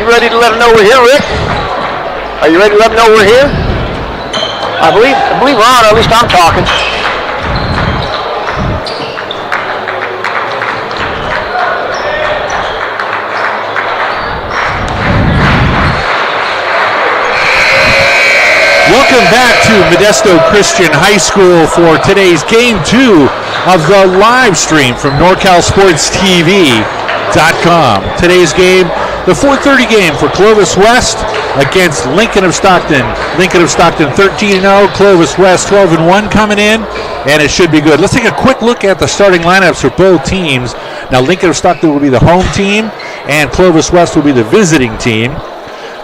You ready to let them know we're here, Rick? Are you ready to let them know we're here? I believe we're on, or at least I'm talking. Welcome back to Modesto Christian High School for today's Game 2 of the live stream from NorCalSportsTV.com. Today's game, the 4:30 game for Clovis West against Lincoln of Stockton. Lincoln of Stockton 13-0, Clovis West 12-1 coming in, and it should be good. Let's take a quick look at the starting lineups for both teams. Now, Lincoln of Stockton will be the home team, and Clovis West will be the visiting team.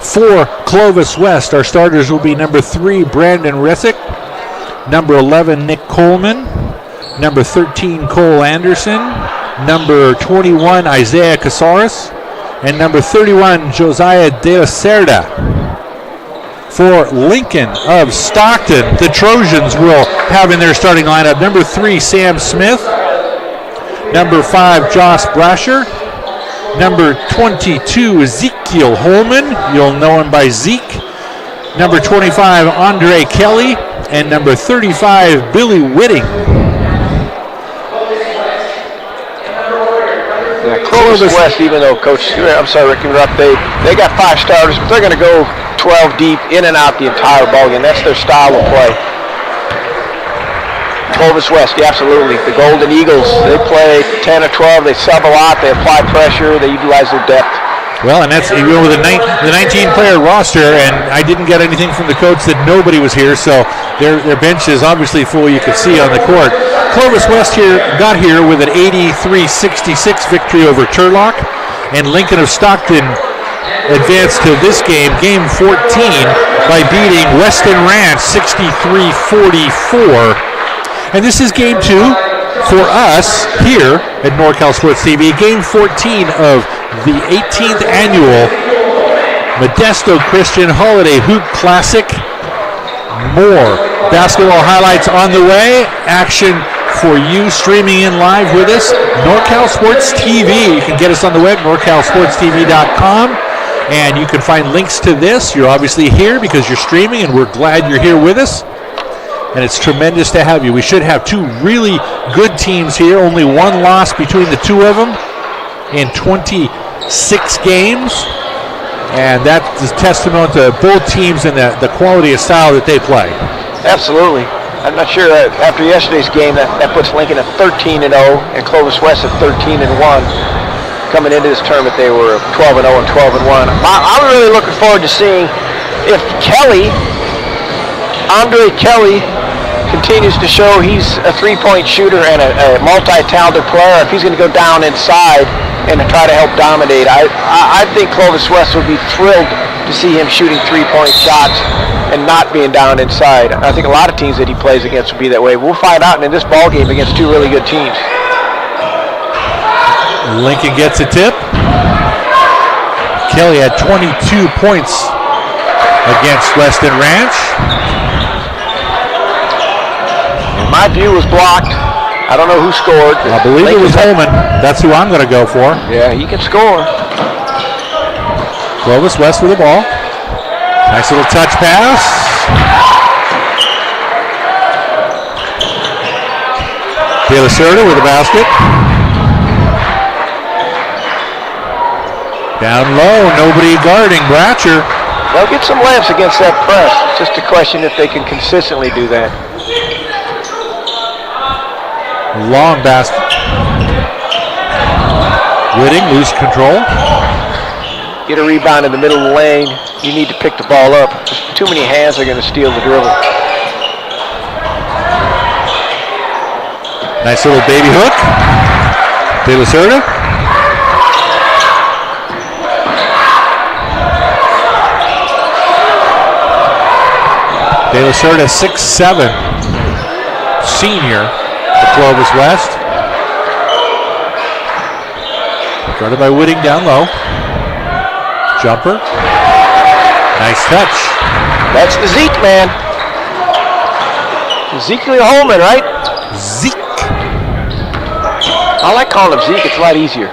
For Clovis West, our starters will be number 3, Brandon Resick, number 11, Nick Coleman, number 13, Cole Anderson, number 21, Isaiah Casares, and number 31, Josiah De La Cerda. For Lincoln of Stockton, the Trojans will have in their starting lineup number 3, Sam Smith, number 5, Josh Brasher, Number 22, Ezekiel Holman. You'll know him by Zeke. Number 25, Andre Kelly. And number 35, Billy Whitting. Yeah, Clovis West, even though Coach, I'm sorry, Rick, interrupt, they got 5 starters, but they're going to go 12 deep, in and out the entire ballgame. That's their style of play. Clovis West, yeah, absolutely. The Golden Eagles, they play 10 or 12. They sub a lot. They apply pressure. They utilize their depth. Well, and that's, with the 19-player roster, and I didn't get anything from the coach that nobody was here, so their bench is obviously full. You can see on the court. Clovis West got here with an 83-66 victory over Turlock, and Lincoln of Stockton advanced to this game, game 14, by beating Weston Ranch 63-44. And this is game 2 for us here at NorCal Sports TV, game 14 of the 18th annual Modesto Christian Holiday Hoop Classic. More basketball highlights on the way. Action for you streaming in live with us. NorCal Sports TV. You can get us on the web, NorCalSportsTV.com. And you can find links to this. You're obviously here because you're streaming, and we're glad you're here with us. And it's tremendous to have you. We should have 2 really good teams here. Only 1 loss between the 2 of them in 26 games. And that is testament to both teams and the quality of style that they play. Absolutely. I'm not sure after yesterday's game that puts Lincoln at 13-0 and Clovis West at 13-1. Coming into this tournament, they were 12-0 and 12-1. I'm really looking forward to seeing if Andre Kelly continues to show he's a 3-point shooter and a multi-talented player. If he's going to go down inside and try to help dominate, I think Clovis West would be thrilled to see him shooting 3-point shots and not being down inside. I think a lot of teams that he plays against will be that way. We'll find out in this ball game against 2 really good teams. Lincoln gets a tip. Kelly had 22 points against Weston Ranch. My view was blocked. I don't know who scored. I believe it was Holman. That's who I'm going to go for. Yeah, he can score. Clovis West with the ball. Nice little touch pass. De La Cerda with the basket. Down low, nobody guarding Bratcher. They'll get some layups against that press. It's just a question if they can consistently do that. Long basket. Whitting, loose control. Get a rebound in the middle of the lane. You need to pick the ball up. Too many hands are going to steal the dribble. Nice little baby hook. De La Cerda. De La Cerda, 6'7", senior for Clovis West. Guarded by Whitting down low. Jumper. Nice touch. That's the Zeke man. Ezekiel Holman, right? Zeke. I like calling him Zeke. It's a lot easier.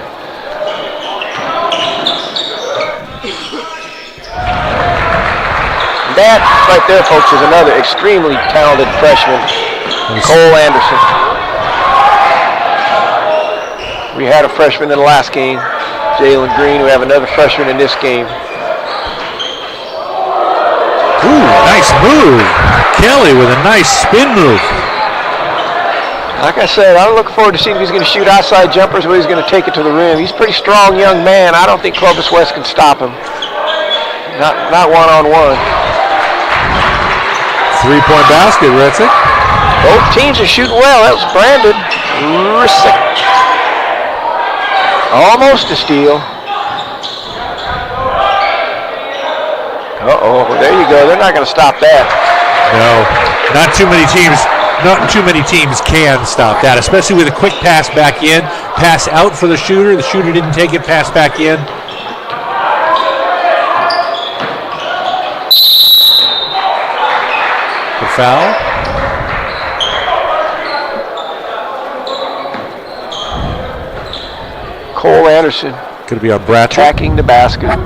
That right there, folks, is another extremely talented freshman, Cole Anderson. We had a freshman in the last game, Jalen Green. We have another freshman in this game. Ooh, nice move. Kelly with a nice spin move. Like I said, I'm looking forward to seeing if he's going to shoot outside jumpers or he's going to take it to the rim. He's a pretty strong young man. I don't think Clovis West can stop him. Not one-on-one. 3-point basket, Ritzik. Both teams are shooting well. That was Brandon. Almost a steal. Uh-oh, there you go. They're not going to stop that. No, not too many teams. Not too many teams can stop that, especially with a quick pass back in. Pass out for the shooter. The shooter didn't take it. Pass back in. The foul. Cole Anderson. Could be on Bratcher. Attacking the basket,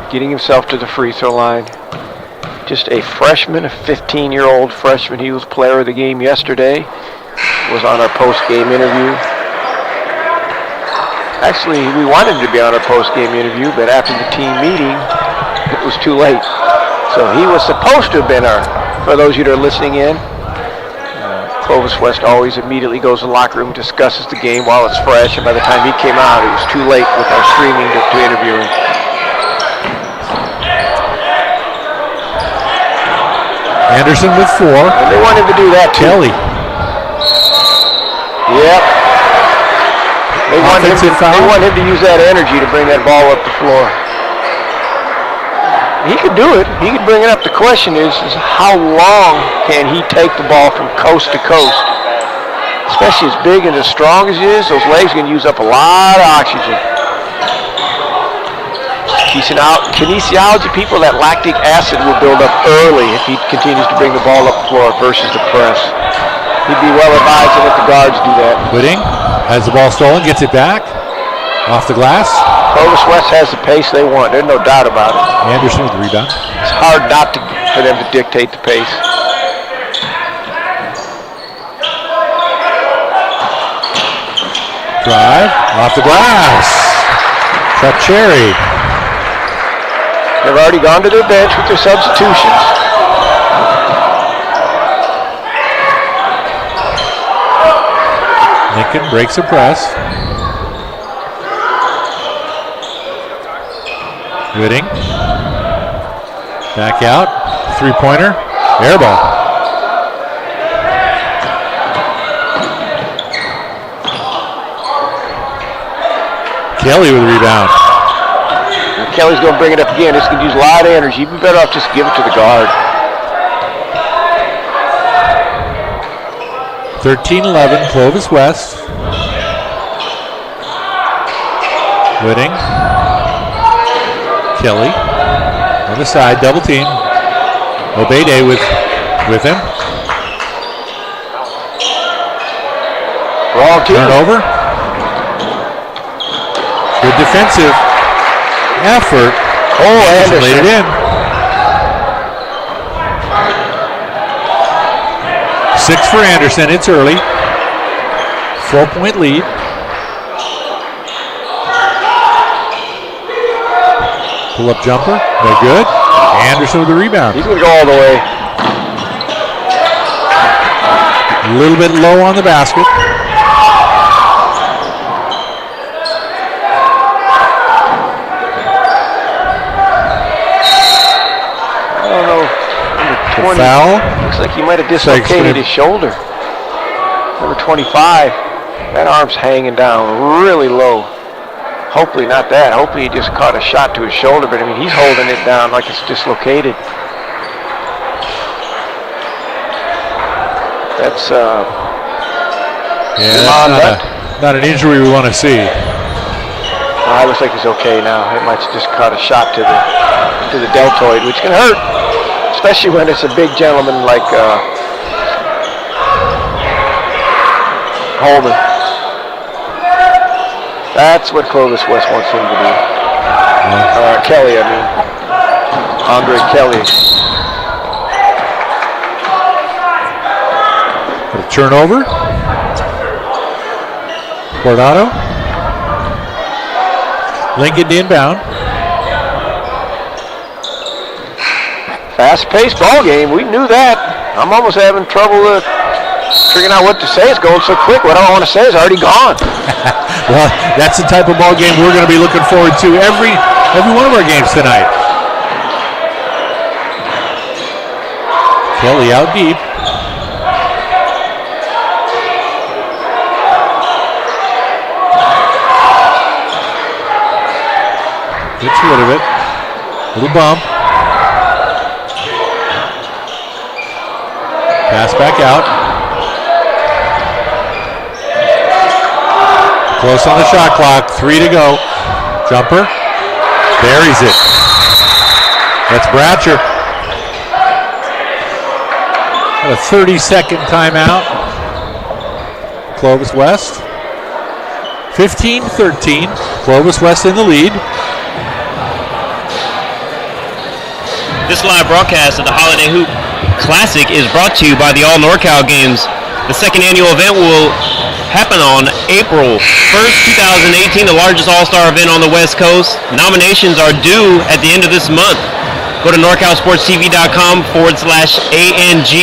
getting himself to the free throw line. Just a freshman, a 15-year-old freshman. He was player of the game yesterday. Was on our post-game interview. Actually, we wanted him to be on our post-game interview, but after the team meeting, it was too late. So he was supposed to have been our, for those of you that are listening in, Clovis West always immediately goes to the locker room, discusses the game while it's fresh, and by the time he came out, it was too late with our streaming to interview him. Anderson with 4. And they want him to do that too. Kelly. Yep. They want him to use that energy to bring that ball up the floor. He could do it. He could bring it up. The question is how long can he take the ball from coast to coast? Especially as big and as strong as he is, those legs are going to use up a lot of oxygen. Kinesiology people, that lactic acid will build up early if he continues to bring the ball up the floor versus the press. He'd be well advised to let the guards do that. Whitting has the ball stolen, gets it back. Off the glass. Clovis West has the pace they want. There's no doubt about it. Anderson with the rebound. It's hard not for them to dictate the pace. Drive. Off the glass. Cherry. They've already gone to their bench with their substitutions. Lincoln breaks a press. Whitting. Back out. 3-pointer. Air ball. Kelly with the rebound. And Kelly's going to bring it up again. This can use a lot of energy. You'd be better off just give it to the guard. 13-11, Clovis West. Whitting. Kelly. On the side, double team. Obeyday with him. Wrong team. Turnover. Good defensive effort. Anderson laid it in. 6 for Anderson. It's early. 4-point lead. Pull-up jumper. No good. Anderson with the rebound. He's going to go all the way. A little bit low on the basket. I don't know. Number 20. Foul. Looks like he might have dislocated his shoulder. Number 25. That arm's hanging down really low. Hopefully not that. Hopefully he just caught a shot to his shoulder, but I mean, he's holding it down like it's dislocated. That's not an injury we want to see. I looks like he's okay now. It might have just caught a shot to the deltoid, which can hurt, especially when it's a big gentleman like Holman. That's what Clovis West wants him to do. Kelly, I mean. Andre Kelly. A turnover. Coronado. Lincoln inbound. Fast-paced ball game. We knew that. I'm almost having trouble figuring out what to say. It's going so quick. What I want to say is already gone. Well, that's the type of ball game we're going to be looking forward to every one of our games tonight. Kelly out deep. Gets rid of it. Little bump. Pass back out. Close on the shot clock. 3 to go. Jumper. Buries it. That's Bratcher. A 30-second timeout. Clovis West. 15-13. Clovis West in the lead. This live broadcast of the Holiday Hoop Classic is brought to you by the All NorCal Games. The second annual event will happen on April 1st, 2018, the largest all-star event on the West Coast. Nominations are due at the end of this month. Go to NorCalSportsTV.com/ANG.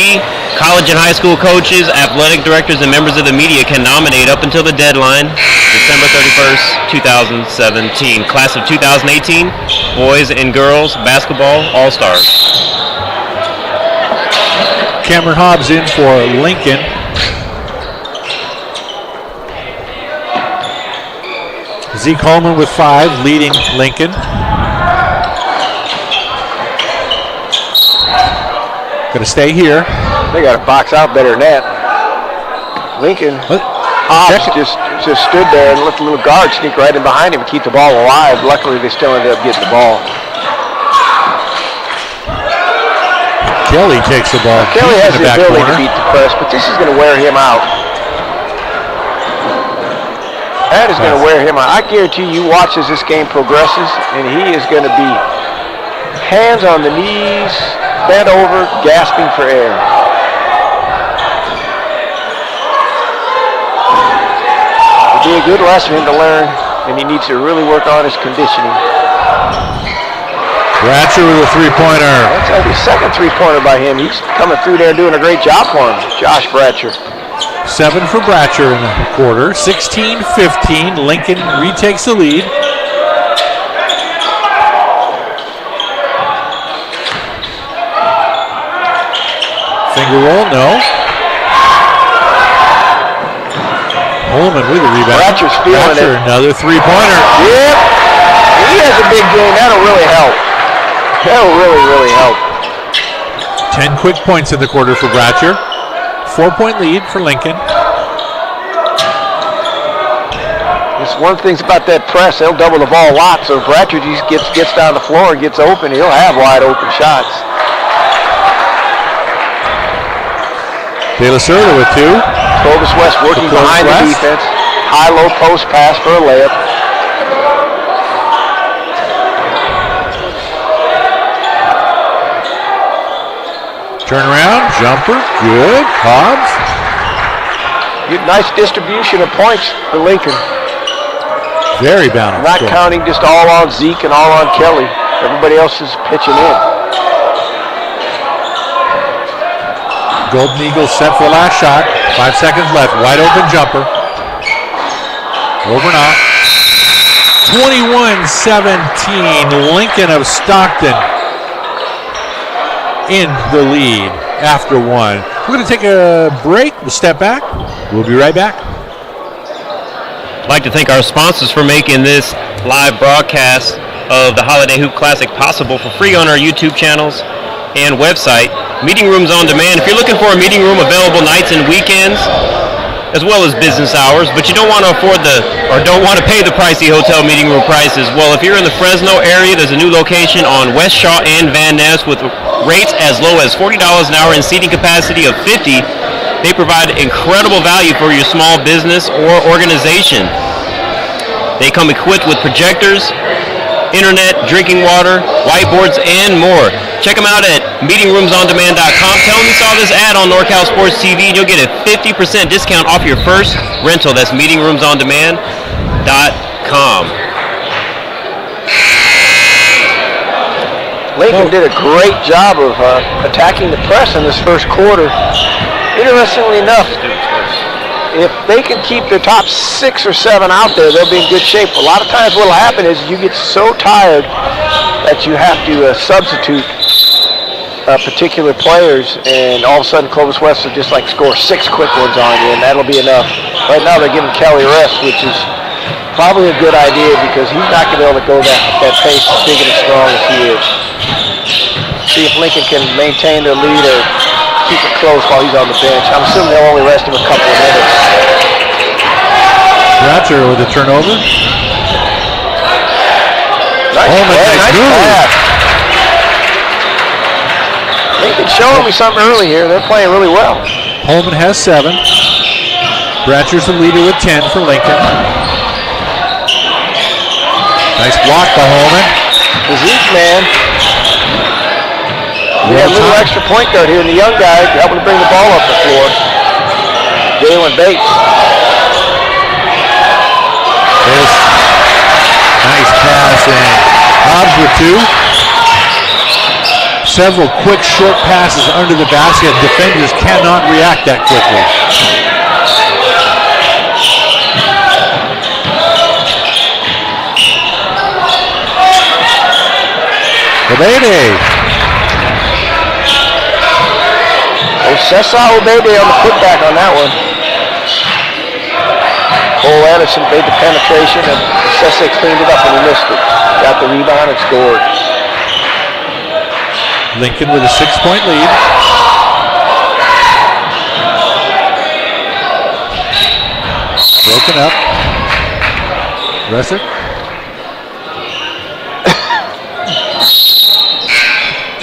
College and high school coaches, athletic directors, and members of the media can nominate up until the deadline, December 31st, 2017. Class of 2018, boys and girls basketball all-stars. Cameron Hobbs in for Lincoln. Zeke Holman with 5, leading Lincoln. Going to stay here. They got to box out better than that. Lincoln, Hobbs just stood there and let the little guard sneak right in behind him and keep the ball alive. Luckily, they still ended up getting the ball. Kelly takes the ball. Kelly has the ability corner to beat the press, but this is going to wear him out. That is going to wear him out. I guarantee you watch as this game progresses, and he is going to be hands on the knees, bent over, gasping for air. It'll be a good lesson for him to learn, and he needs to really work on his conditioning. Bratcher with a three-pointer. That's the second three-pointer by him. He's coming through there doing a great job for him, Josh Bratcher. 7 for Bratcher in the quarter. 16-15. Lincoln retakes the lead. Finger roll, no. Holman with the rebound. Bratcher's feeling it. Another three-pointer. Yep. He has a big game. That'll really help. That'll really, really help. 10 quick points in the quarter for Bratcher. 4-point lead for Lincoln. Just one thing about that press, they'll double the ball a lot, so if Bratcher just gets down the floor and gets open, he'll have wide open shots. De La Cerda with 2. Clovis West working behind the defense. High-low post pass for a layup. Turnaround, jumper, good. Hobbs. Good, nice distribution of points for Lincoln. Very balanced. Not counting just all on Zeke and all on Kelly. Everybody else is pitching in. Golden Eagles set for the last shot. 5 seconds left. Wide open jumper. Over and off. 21-17. Lincoln of Stockton in the lead after 1. We're going to take a break. We'll step back. We'll be right back. I'd like to thank our sponsors for making this live broadcast of the Holiday Hoop Classic possible for free on our YouTube channels and website. Meeting rooms on demand. If you're looking for a meeting room available nights and weekends, as well as business hours, but you don't want to don't want to pay the pricey hotel meeting room prices, well, if you're in the Fresno area, there's a new location on West Shaw and Van Ness with rates as low as $40 an hour and seating capacity of 50. They provide incredible value for your small business or organization. They come equipped with projectors, internet, drinking water, whiteboards, and more. Check them out at meetingroomsondemand.com. Tell them you saw this ad on NorCal Sports TV and you'll get a 50% discount off your first rental. That's meetingroomsondemand.com. Lincoln did a great job of attacking the press in this first quarter. Interestingly enough, if they can keep their top 6 or 7 out there, they'll be in good shape. A lot of times what will happen is you get so tired that you have to substitute particular players, and all of a sudden Clovis West will just like score 6 quick ones on you, and that'll be enough. Right now they're giving Kelly rest, which is probably a good idea because he's not going to be able to go that pace as big and as strong as he is. See if Lincoln can maintain their lead or keep it close while he's on the bench. I'm assuming they'll only rest him a couple of minutes. Bratcher with a turnover. Nice pass. Lincoln showing me something early here. They're playing really well. Holman has 7. Bratcher's the leader with 10 for Lincoln. Nice block by Holman. Physique, man. We got a little extra point guard here, and the young guy helping to bring the ball up the floor. Jalen Bates. Nice pass, and Hobbs with 2. Several quick short passes under the basket. Defenders cannot react that quickly. Obede. Cesar Obede on the putback on that one. Cole Anderson made the penetration, and Cesar cleaned it up and he missed it. Got the rebound and scored. Lincoln with a 6-point lead. Broken up. Resser.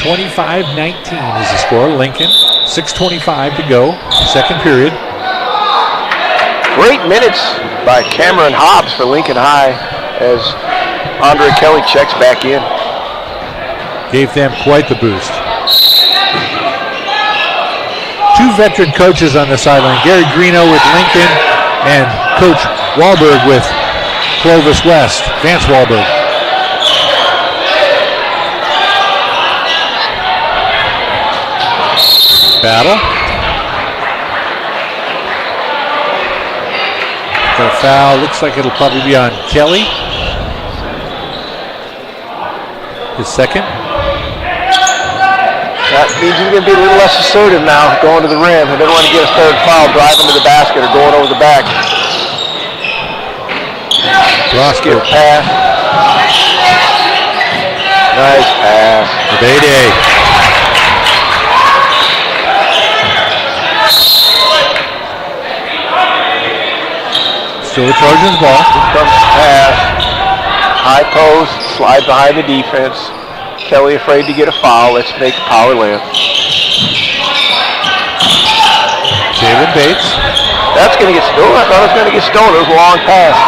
25-19 is the score. Lincoln, 6:25 to go. Second period. Great minutes by Cameron Hobbs for Lincoln High as Andre Kelly checks back in. Gave them quite the boost. 2 veteran coaches on the sideline. Gary Greeno with Lincoln and Coach Wahlberg with Clovis West. Vance Wahlberg. Battle. Got a foul. Looks like it'll probably be on Kelly. His second. That means he's going to be a little less assertive now going to the rim. He doesn't want to get a third foul driving to the basket or going over the back. Roscoe. Pass. Nice pass. Obede. Still the Trojans ball. Here comes the pass. High post, slide behind the defense. Kelly afraid to get a foul. Let's make a power layup. Jalen Bates. That's going to get stolen. I thought it was going to get stolen. It was a long pass.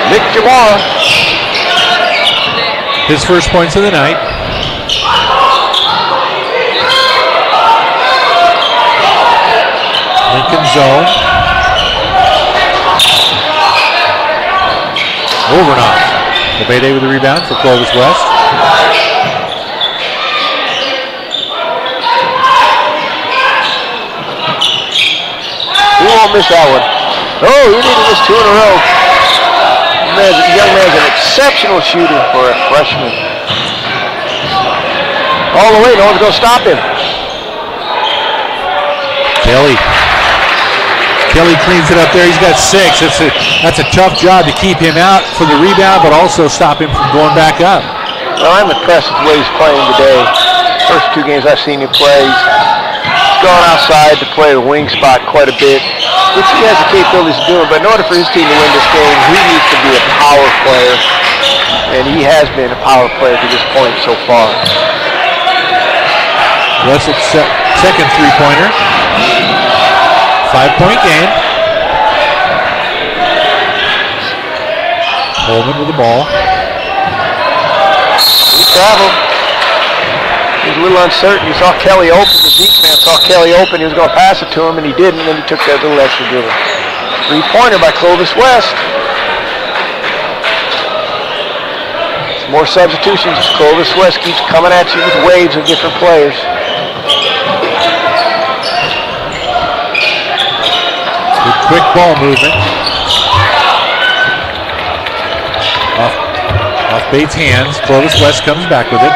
Nick Jamara. His first points of the night. Lincoln zone. Over and off. Obede with the rebound for Clovis West. He won't miss that one. Oh, he didn't miss 2 in a row. The young man's an exceptional shooter for a freshman. All the way, no one's going to stop him. Kelly cleans it up there. He's got 6. That's a tough job to keep him out for the rebound, but also stop him from going back up. Well, I'm impressed with the way he's playing today. First 2 games I've seen him play, he's gone outside to play the wing spot quite a bit, which he has the capabilities of doing. But in order for his team to win this game, he needs to be a power player, and he has been a power player to this point so far. West's second 3-pointer. 5-point game. Holman with the ball. He traveled. He was a little uncertain. He saw Kelly open. The Zeke man saw Kelly open. He was going to pass it to him, and he didn't. And then he took that little extra dribble. 3-pointer by Clovis West. Some more substitutions. Clovis West keeps coming at you with waves of different players. Good quick ball movement. Off Bates' hands. Clovis West comes back with it.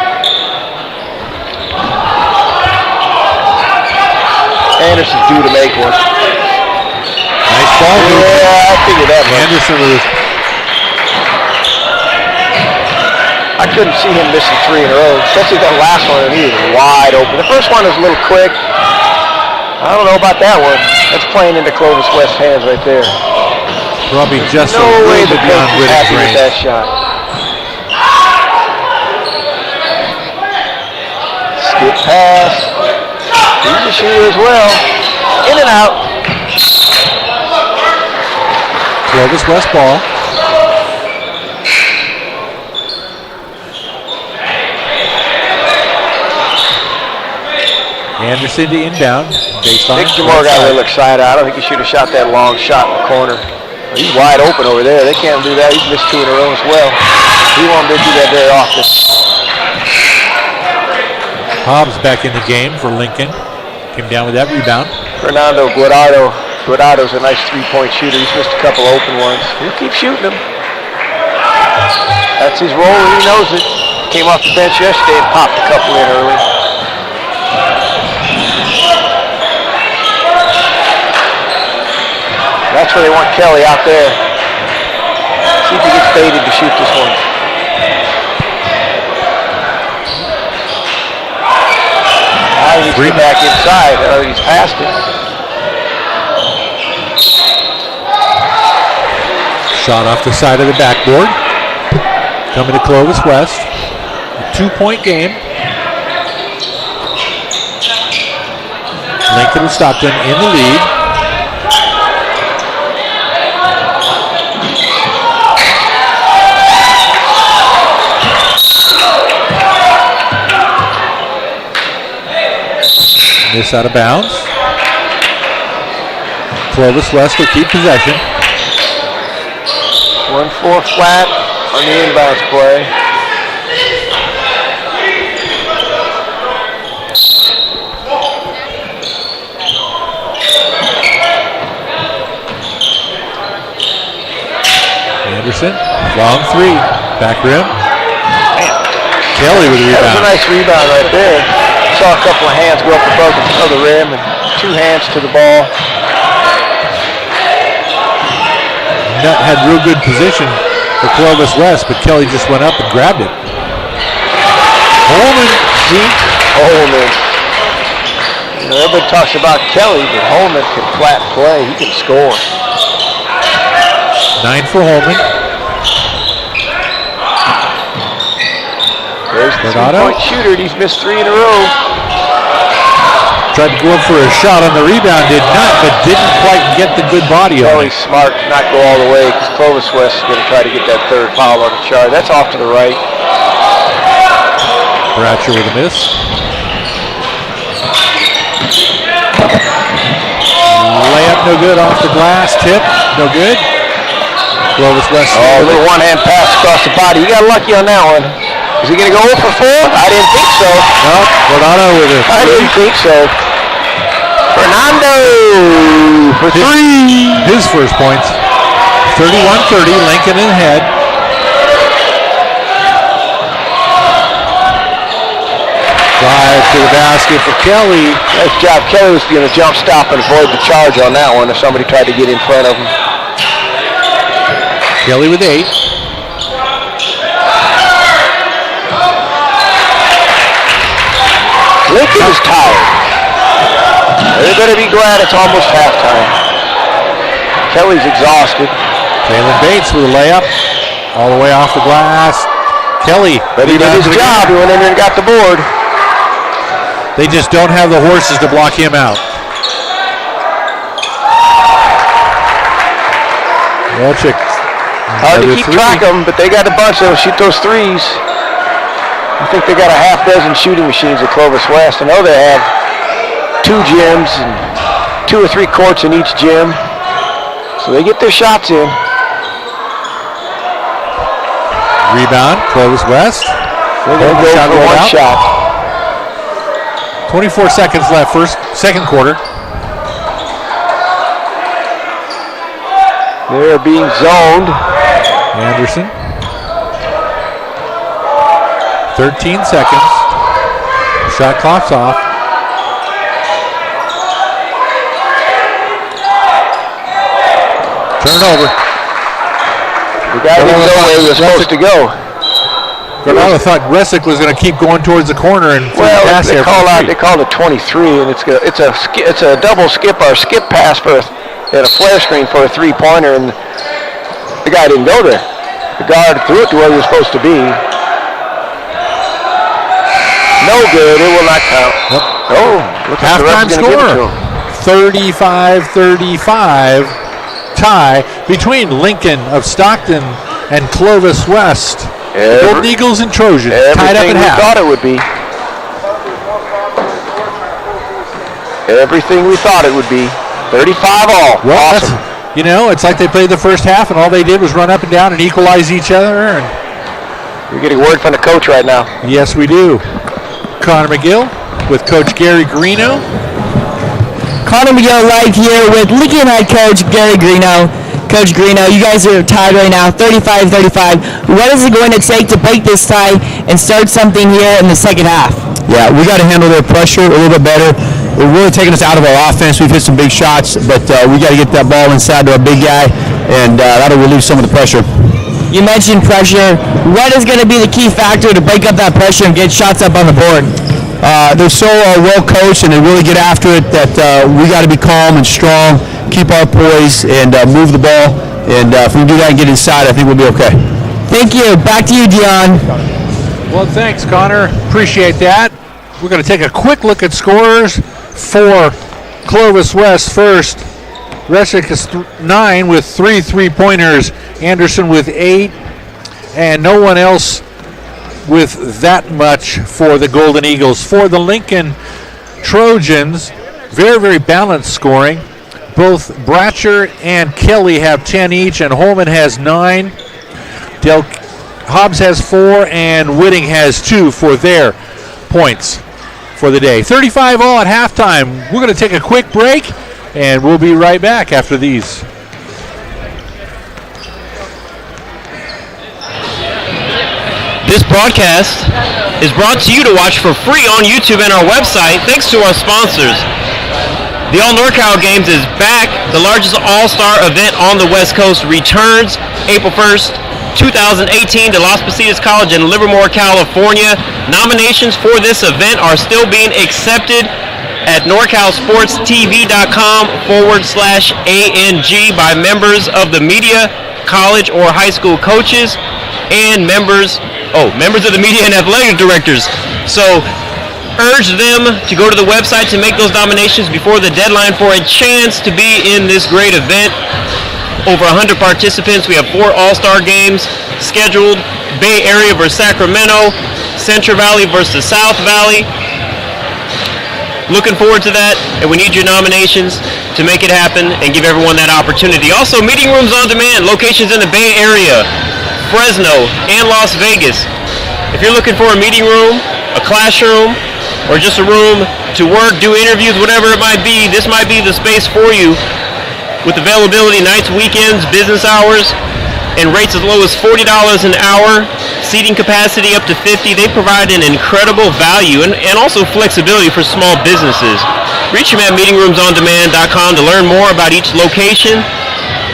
Anderson's due to make one. Nice ball movement. Yeah, I figured that much. Anderson was. I couldn't see him missing 3 in a row, especially that last one. He was wide open. The first one was a little quick. I don't know about that one. That's playing into Clovis West's hands right there. Probably just no a way little the bit beyond coach is happy with range. that shot. Skip pass. He's a shooter as well. In and out. Clovis West ball. Anderson to inbound. Baseline. Nick Jamore got a little excited. I don't think he should have shot that long shot in the corner. He's wide open over there. They can't do that. He's missed 2 in a row as well. He won't do that very often. Hobbs back in the game for Lincoln. Came down with that rebound. Fernando Guardado. Guardado's a nice 3-point shooter. He's missed a couple open ones. He'll keep shooting them. That's his role, and he knows it. Came off the bench yesterday and popped a couple in early. That's where they want Kelly out there. See if he gets baited to shoot this one. Now he's getting back inside. He's past it. Shot off the side of the backboard. Coming to Clovis West. A 2-point game. Lincoln and Stockton in the lead. Miss out of bounds. Clovis West will keep possession. 1-4 flat on the inbounds play. Anderson, long 3, back rim. Kelly with a rebound. That was a nice rebound right there. Saw a couple of hands go up above the rim and 2 hands to the ball. Nutt had real good position for Clovis West, but Kelly just went up and grabbed it. Holman. You know, everybody talks about Kelly, but Holman can flat play. He can score. 9 for Holman. There's the 3-point shooter, and he's missed 3 in a row. Tried to go up for a shot on the rebound, did not, but didn't quite get the good body on it. Kelly's smart to not go all the way because Clovis West is going to try to get that 3rd foul on the charge. That's off to the right. Bratcher with a miss. Layup no good off the glass. Tip no good. Clovis West. Oh, a little one-hand pass across the body. You got lucky on that one. Is he going to go 0 for 4? I didn't think so. No, Guardado with it. I didn't think so. Fernando for 3. His first points. 31-30, Lincoln in head. Drive to the basket for Kelly. Nice job. Kelly was going to jump, stop, and avoid the charge on that one if somebody tried to get in front of him. Kelly with 8. Lincoln is tired. They better be glad it's almost halftime. Kelly's exhausted. Jalen Bates with a layup. All the way off the glass. Kelly. But he did his job. He went in there and got the board. They just don't have the horses to block him out. Walchick. Hard to keep track of them, but they got a bunch that'll shoot those threes. I think they got a half dozen shooting machines at Clovis West. I know they have 2 gyms and 2 or 3 courts in each gym. So they get their shots in. Rebound, Clovis West. They're going to go for one shot. 24 seconds left, second quarter. They're being zoned. Anderson. 13 seconds. Shot clock's off. Turnover. The guy didn't go where he was supposed to go. Garza thought Resick was going to keep going towards the corner and pass there. They called it 23, and it's a double skip or skip pass and a flare screen for a 3-pointer, and the guy didn't go there. The guard threw it to where he was supposed to be. No good. It will not count. Yep. Oh, look at the rest halftime going to give it to score. him. 35-35. tie between Lincoln of Stockton and Clovis West. Golden Eagles and Trojans tied up at half. Everything we thought it would be. Everything we thought it would be. 35 all. Well, awesome. It's like they played the first half and all they did was run up and down and equalize each other. And we're getting word from the coach right now. Yes, we do. Connor McGill with Coach Gary Greeno. Connor McGill right here with Lincoln head coach Gary Greeno. Coach Greeno, you guys are tied right now, 35-35. What is it going to take to break this tie and start something here in the second half? Yeah, we got to handle their pressure a little bit better. They're really taking us out of our offense. We've hit some big shots, but we got to get that ball inside to our big guy, and that'll relieve some of the pressure. You mentioned pressure. What is going to be the key factor to break up that pressure and get shots up on the board? They're so well coached and they really get after it that we got to be calm and strong, keep our poise, and move the ball. And if we do that and get inside, I think we'll be okay. Thank you. Back to you, Dion. Well, thanks, Connor. Appreciate that. We're going to take a quick look at scores for Clovis West first. Resick is 9 with 3 3-pointers. Anderson with 8. And no one else with that much for the Golden Eagles. For the Lincoln Trojans, very, very balanced scoring. Both Bratcher and Kelly have 10 each, and Holman has 9. Hobbs has 4, and Whitting has 2 for their points for the day. 35 all at halftime. We're going to take a quick break, and we'll be right back after these. This broadcast is brought to you to watch for free on YouTube and our website thanks to our sponsors. The All NorCal Games is back. The largest all-star event on the West Coast returns April 1st, 2018 to Las Positas College in Livermore, California. Nominations for this event are still being accepted at NorCalSportsTV.com/ANG by members of the media, college or high school coaches, and members of the media and athletic directors. So urge them to go to the website to make those nominations before the deadline for a chance to be in this great event. Over 100 participants. We have 4 all-star games scheduled. Bay Area versus Sacramento, Central Valley versus South Valley. Looking forward to that, and we need your nominations to make it happen and give everyone that opportunity. Also, meeting rooms on demand, locations in the Bay Area, Fresno, and Las Vegas. If you're looking for a meeting room, a classroom, or just a room to work, do interviews, whatever it might be, this might be the space for you. With availability nights, weekends, business hours, and rates as low as $40 an hour, seating capacity up to 50, they provide an incredible value and also flexibility for small businesses. Reach them at meetingroomsondemand.com to learn more about each location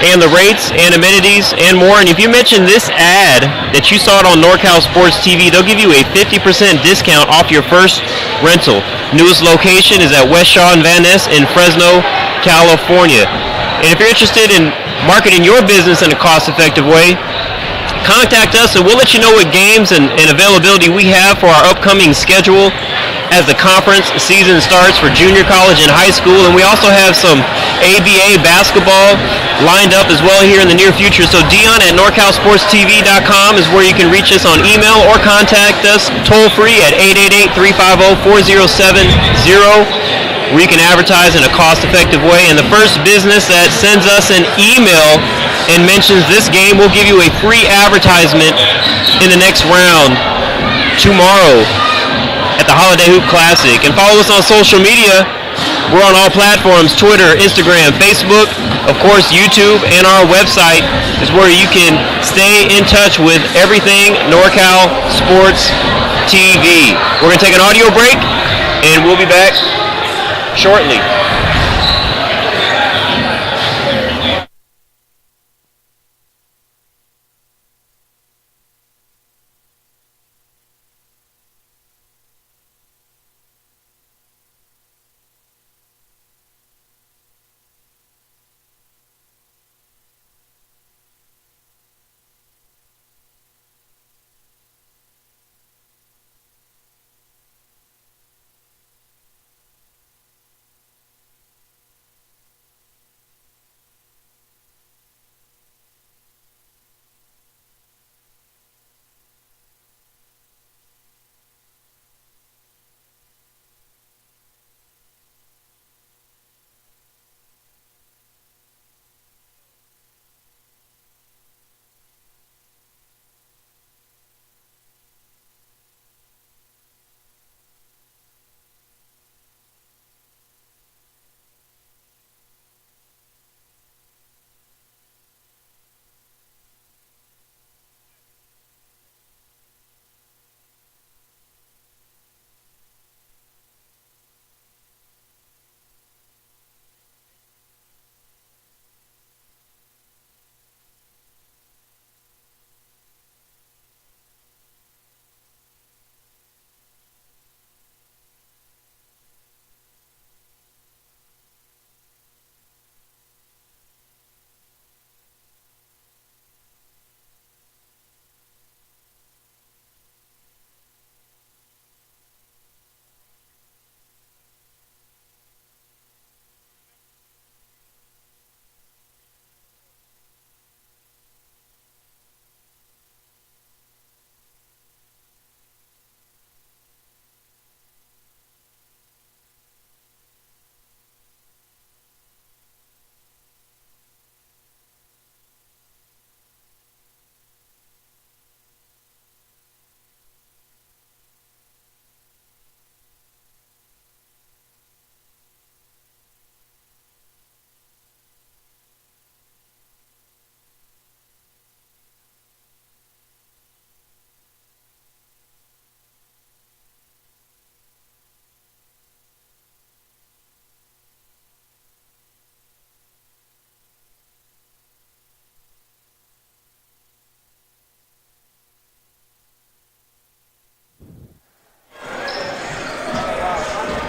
and the rates and amenities and more. And if you mention this ad that you saw it on NorCal Sports TV, they'll give you a 50% discount off your first rental. Newest location is at West Shaw and Van Ness in Fresno, California. And if you're interested in marketing your business in a cost-effective way, contact us and we'll let you know what games and availability we have for our upcoming schedule as the conference season starts for junior college and high school. And we also have some ABA basketball lined up as well here in the near future. So Dion at NorCalSportsTV.com is where you can reach us on email or contact us toll-free at 888-350-4070. Where you can advertise in a cost-effective way. And the first business that sends us an email and mentions this game will give you a free advertisement in the next round tomorrow at the Holiday Hoop Classic. And follow us on social media. We're on all platforms, Twitter, Instagram, Facebook, of course YouTube, and our website is where you can stay in touch with everything NorCal Sports TV. We're going to take an audio break and we'll be back shortly.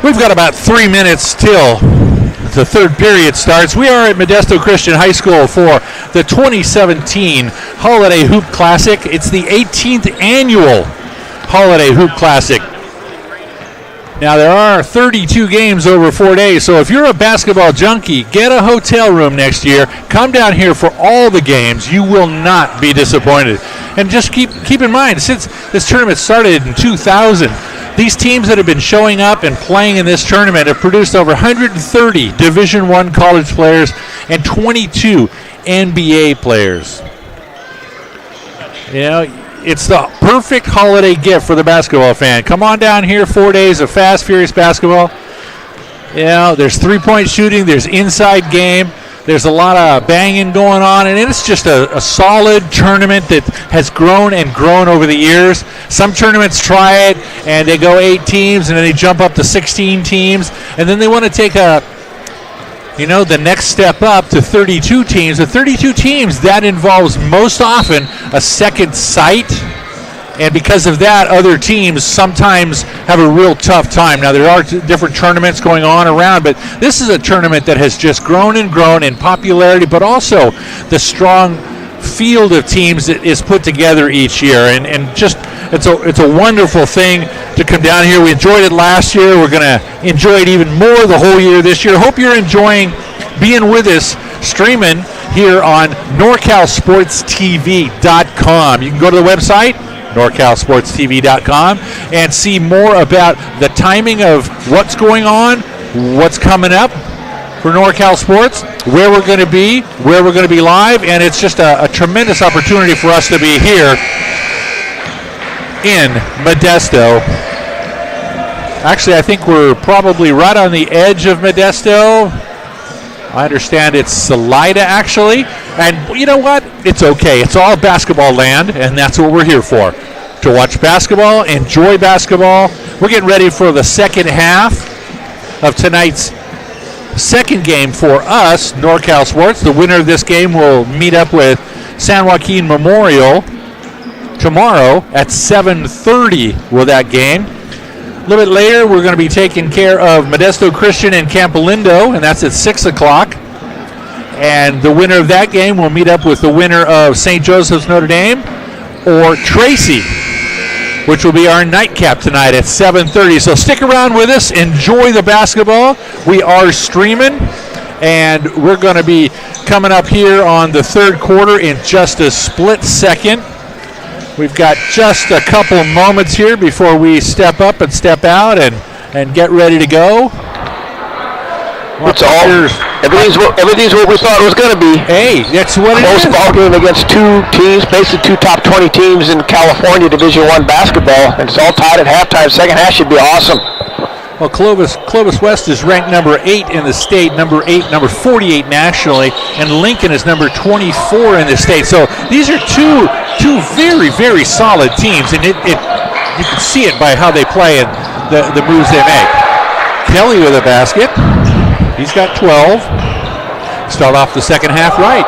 We've got about 3 minutes till the third period starts. We are at Modesto Christian High School for the 2017 Holiday Hoop Classic. It's the 18th annual Holiday Hoop Classic. Now, there are 32 games over 4 days, so if you're a basketball junkie, get a hotel room next year. Come down here for all the games. You will not be disappointed. And just keep in mind, since this tournament started in 2000, these teams that have been showing up and playing in this tournament have produced over 130 Division I college players and 22 NBA players. You know, it's the perfect holiday gift for the basketball fan. Come on down here, 4 days of fast, furious basketball. You know, there's three-point shooting, there's inside game, there's a lot of banging going on, and it's just a solid tournament that has grown and grown over the years. Some tournaments try it, and they go 8 teams, and then they jump up to 16 teams, and then they want to take the next step up to 32 teams. The 32 teams, that involves most often a second site, and because of that, other teams sometimes have a real tough time. Now, there are different tournaments going on around, but this is a tournament that has just grown and grown in popularity, but also the strong field of teams that is put together each year, and just it's a wonderful thing to come down here. We enjoyed it last year. We're going to enjoy it even more the whole year this year. Hope you're enjoying being with us streaming here on NorCalSportsTV.com. You can go to the website, NorCalSportsTV.com, and see more about the timing of what's going on, what's coming up for NorCal Sports, where we're going to be live, and it's just a tremendous opportunity for us to be here in Modesto. Actually, I think we're probably right on the edge of Modesto. I understand it's Salida, actually. And you know what? It's okay. It's all basketball land, and that's what we're here for. To watch basketball, enjoy basketball. We're getting ready for the second half of tonight's second game for us, NorCal Sports. The winner of this game will meet up with San Joaquin Memorial tomorrow at 7:30 with that game. A little bit later, we're going to be taking care of Modesto Christian and Campolindo, and that's at 6 o'clock. And the winner of that game will meet up with the winner of St. Joseph's Notre Dame or Tracy, which will be our nightcap tonight at 7:30. So stick around with us. Enjoy the basketball. We are streaming, and we're going to be coming up here on the third quarter in just a split second. We've got just a couple moments here before we step up and step out and get ready to go. Everything's what we thought it was going to be. Hey, that's what it is. Close ball game against two teams, basically two top 20 teams in California Division I basketball, and it's all tied at halftime. Second half should be awesome. Well, Clovis West is ranked number 8 in the state, number 48 nationally, and Lincoln is number 24 in the state. So these are two very, very solid teams, and you can see it by how they play and the moves they make. Kelly with a basket. He's got 12. Start off the second half right.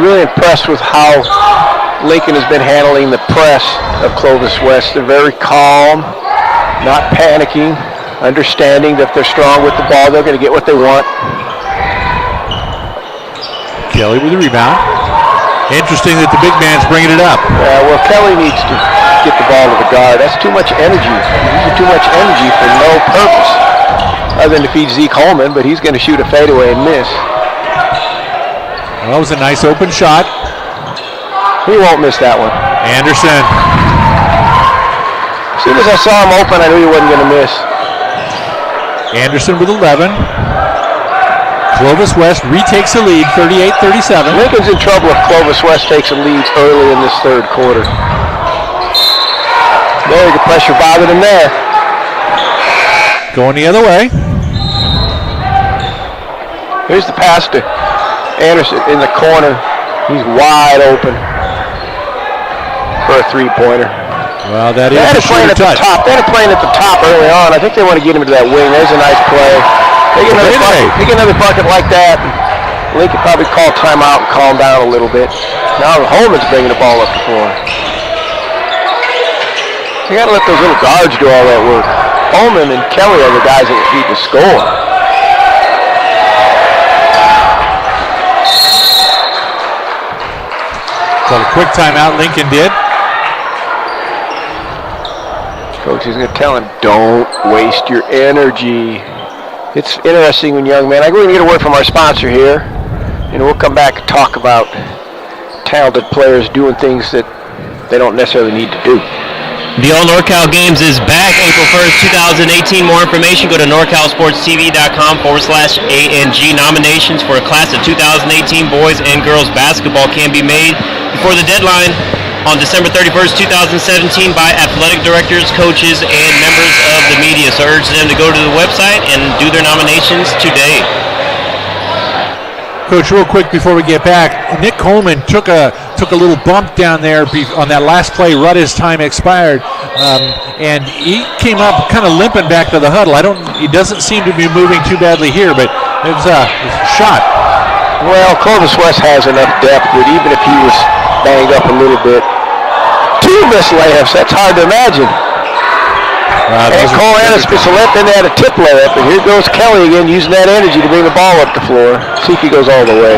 Really impressed with how Lincoln has been handling the press of Clovis West. They're very calm, not panicking, understanding that if they're strong with the ball, they're going to get what they want. Kelly with the rebound. Interesting that the big man's bringing it up. Well, Kelly needs to get the ball to the guard. That's too much energy. He's using too much energy for no purpose other than to feed Zeke Holman, but he's going to shoot a fadeaway and miss. Well, that was a nice open shot. He won't miss that one. Anderson. As soon as I saw him open, I knew he wasn't going to miss. Anderson with 11. Clovis West retakes the lead, 38-37. Lincoln's in trouble if Clovis West takes a lead early in this third quarter. There, you can pressure bothered him there. Going the other way. Here's the pass to Anderson in the corner. He's wide open for a three-pointer. Well, that is a shooter touch. They had it playing at the top early on. I think they want to get him to that wing. There's a nice play. They get another bucket like that. Lincoln probably call timeout and calm down a little bit. Now Holman's bringing the ball up the floor. You got to let those little guards do all that work. Holman and Kelly are the guys that need to score. So a quick timeout Lincoln did. Coach is going to tell him, don't waste your energy. It's interesting when young men, we're going to get a word from our sponsor here, and we'll come back and talk about talented players doing things that they don't necessarily need to do. The All NorCal Games is back April 1st, 2018. More information, go to NorCalSportsTV.com/ANG. Nominations for a class of 2018 boys and girls basketball can be made before the deadline on December 31st, 2017 by athletic directors, coaches, and members of the media. So I urge them to go to the website and do their nominations today. Coach, real quick before we get back, Nick Coleman took a little bump down there on that last play right as time expired, and he came up kind of limping back to the huddle. He doesn't seem to be moving too badly here, but it was a shot. Well, Clovis West has enough depth that even if he was banged up a little bit, 2 missed layups, that's hard to imagine. And Cole Ennis missed a layup, then they had a tip layup, and here goes Kelly again using that energy to bring the ball up the floor. See if he goes all the way.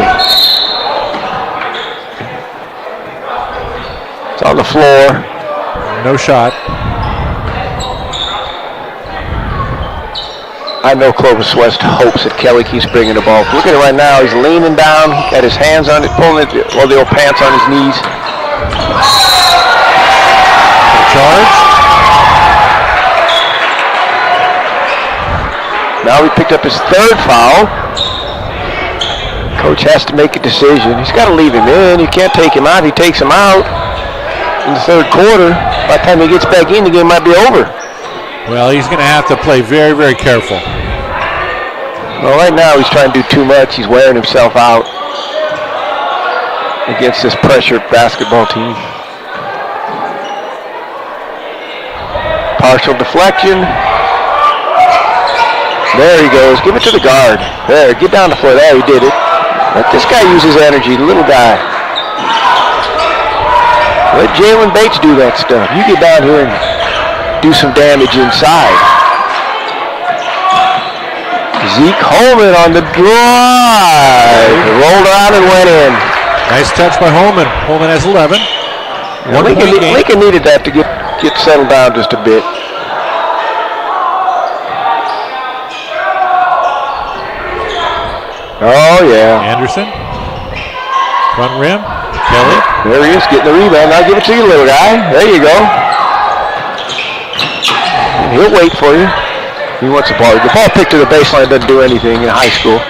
It's on the floor. No shot. I know Clovis West hopes that Kelly keeps bringing the ball. Look at it right now. He's leaning down, got his hands on it, pulling the old pants on his knees. Charge. Now he picked up his 3rd foul. Coach has to make a decision. He's got to leave him in. You can't take him out. If he takes him out in the 3rd quarter, by the time he gets back in, the game might be over. Well, he's going to have to play very, very careful. Well, right now he's trying to do too much. He's wearing himself out against this pressured basketball team. Partial deflection. There he goes. Give it to the guard. There, get down the floor. There, he did it. Let this guy use his energy, the little guy. Let Jalen Bates do that stuff. You get down here and do some damage inside. Zeke Holman on the drive. Rolled around and went in. Nice touch by Holman. Holman has 11. Lincoln needed that to get settled down just a bit. Oh, yeah. Anderson. Front rim. Kelly. There he is, getting the rebound. I'll give it to you, little guy. There you go. And he'll wait for you. He wants the ball. The ball picked to the baseline doesn't do anything in high school.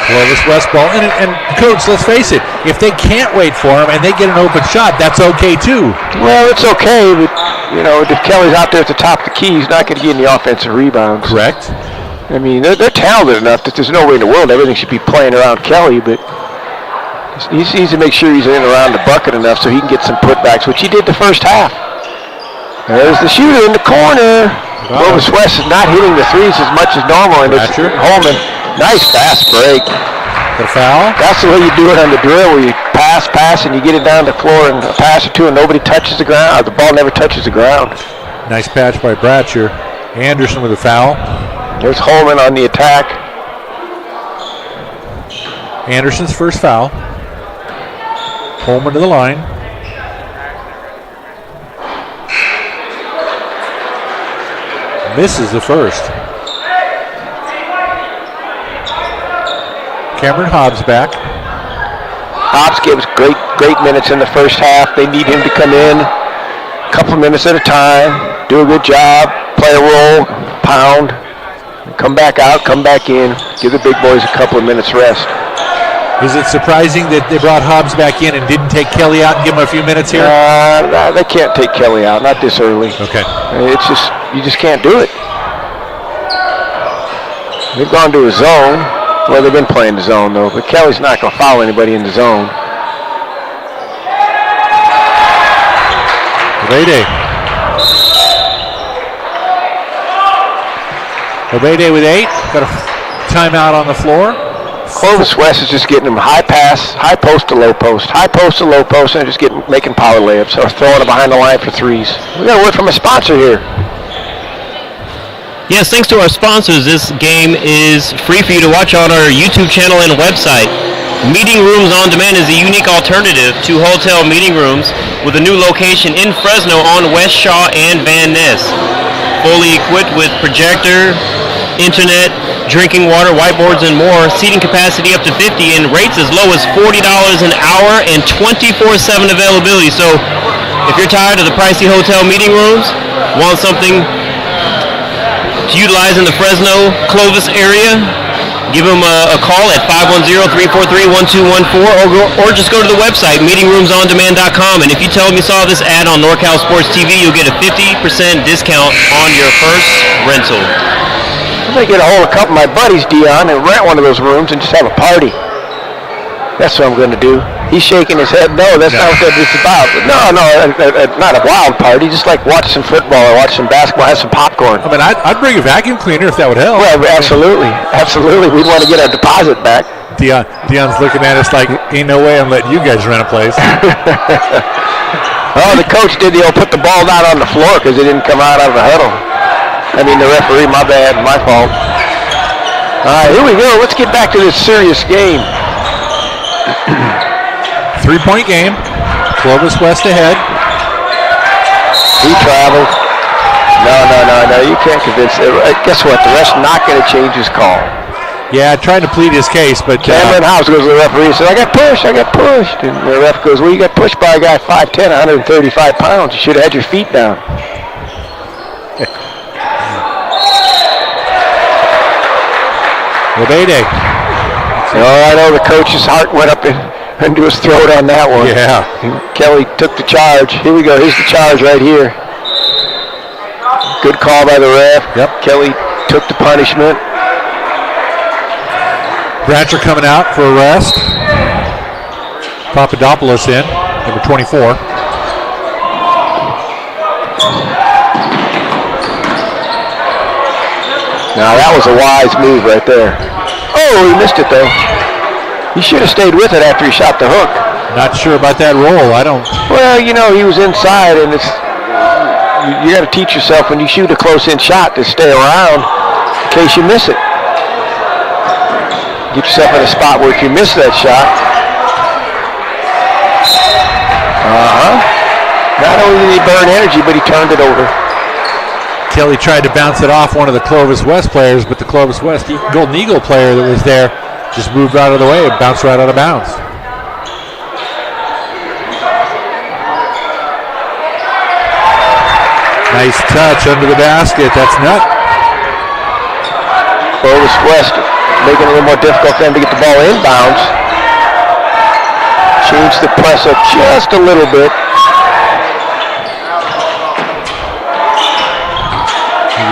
Clovis West ball. And Coach, let's face it, if they can't wait for him and they get an open shot, that's okay too. Well, it's okay, but if Kelly's out there at the top of the key, he's not going to get any offensive rebounds. Correct. I mean, they're talented enough that there's no way in the world everything should be playing around Kelly, but he needs to make sure he's in and around the bucket enough so he can get some putbacks, which he did the first half. There's the shooter in the corner. Clovis West is not hitting the threes as much as normal, and it's Holman. Nice fast break. The foul. That's the way you do it on the drill, where you pass, and you get it down the floor and a pass or two, and nobody touches the ground. The ball never touches the ground. Nice patch by Bratcher. Anderson with a foul. There's Holman on the attack. Anderson's first foul. Holman to the line. Misses the first. Cameron Hobbs back. Hobbs gives great minutes in the first half. They need him to come in a couple minutes at a time, do a good job, play a role, pound, come back out, come back in, give the big boys a couple of minutes rest. Is it surprising that they brought Hobbs back in and didn't take Kelly out and give him a few minutes here? They can't take Kelly out, not this early. Okay. It's just, you just can't do it. They've gone to a zone. Well, they've been playing the zone, though, but Kelly's not going to foul anybody in the zone. Obede. Obede with 8. Got a timeout on the floor. Clovis West is just getting them high pass, high post to low post, high post to low post, and just making power layups or throwing it behind the line for threes. We got a word from a sponsor here. Yes, thanks to our sponsors, this game is free for you to watch on our YouTube channel and website. Meeting Rooms on Demand is a unique alternative to hotel meeting rooms with a new location in Fresno on West Shaw and Van Ness. Fully equipped with projector, internet, drinking water, whiteboards, and more. Seating capacity up to 50 and rates as low as $40 an hour and 24/7 availability. So if you're tired of the pricey hotel meeting rooms, want something to utilize in the Fresno, Clovis area, give them a call at 510-343-1214 or just go to the website, meetingroomsondemand.com. And if you tell them you saw this ad on NorCal Sports TV, you'll get a 50% discount on your first rental. I'm going to get a hold of a couple of my buddies, Dion, and rent one of those rooms and just have a party. That's what I'm going to do. He's shaking his head. No, that's not what it's about. No, not a wild party. Just like watch some football or watch some basketball, have some popcorn. I mean, I'd bring a vacuum cleaner if that would help. Well, absolutely. We'd want to get our deposit back. Dion's looking at us like, ain't no way I'm letting you guys rent a place. Oh, the coach did the old put the ball down on the floor because it didn't come out of the huddle. I mean, the referee, my bad, my fault. All right, here we go. Let's get back to this serious game. 3-point game. Clovis West ahead. He traveled. No. You can't convince. Guess what? The ref's not going to change his call. Yeah, trying to plead his case, but Cameron House goes to the referee and says, I got pushed. And the ref goes, well, you got pushed by a guy 5'10", 135 pounds. You should have had your feet down. Obede. Oh, I know the coach's heart went up into his throat on that one. Yeah. And Kelly took the charge. Here we go. Here's the charge right here. Good call by the ref. Yep. Kelly took the punishment. Brancher coming out for a rest. Papadopoulos in, number 24. Now that was a wise move right there. Oh, he missed it though. He should have stayed with it after he shot the hook. Not sure about that roll. I don't. Well, you know, he was inside, and you got to teach yourself when you shoot a close-in shot to stay around in case you miss it. Get yourself in a spot where if you miss that shot. Not only did he burn energy, but he turned it over. Kelly tried to bounce it off one of the Clovis West players, but the Clovis West Golden Eagle player that was there just moved right out of the way and bounced right out of bounds. Nice touch under the basket. That's nut. Clovis West making it a little more difficult for them to get the ball inbounds. Change the press up just a little bit.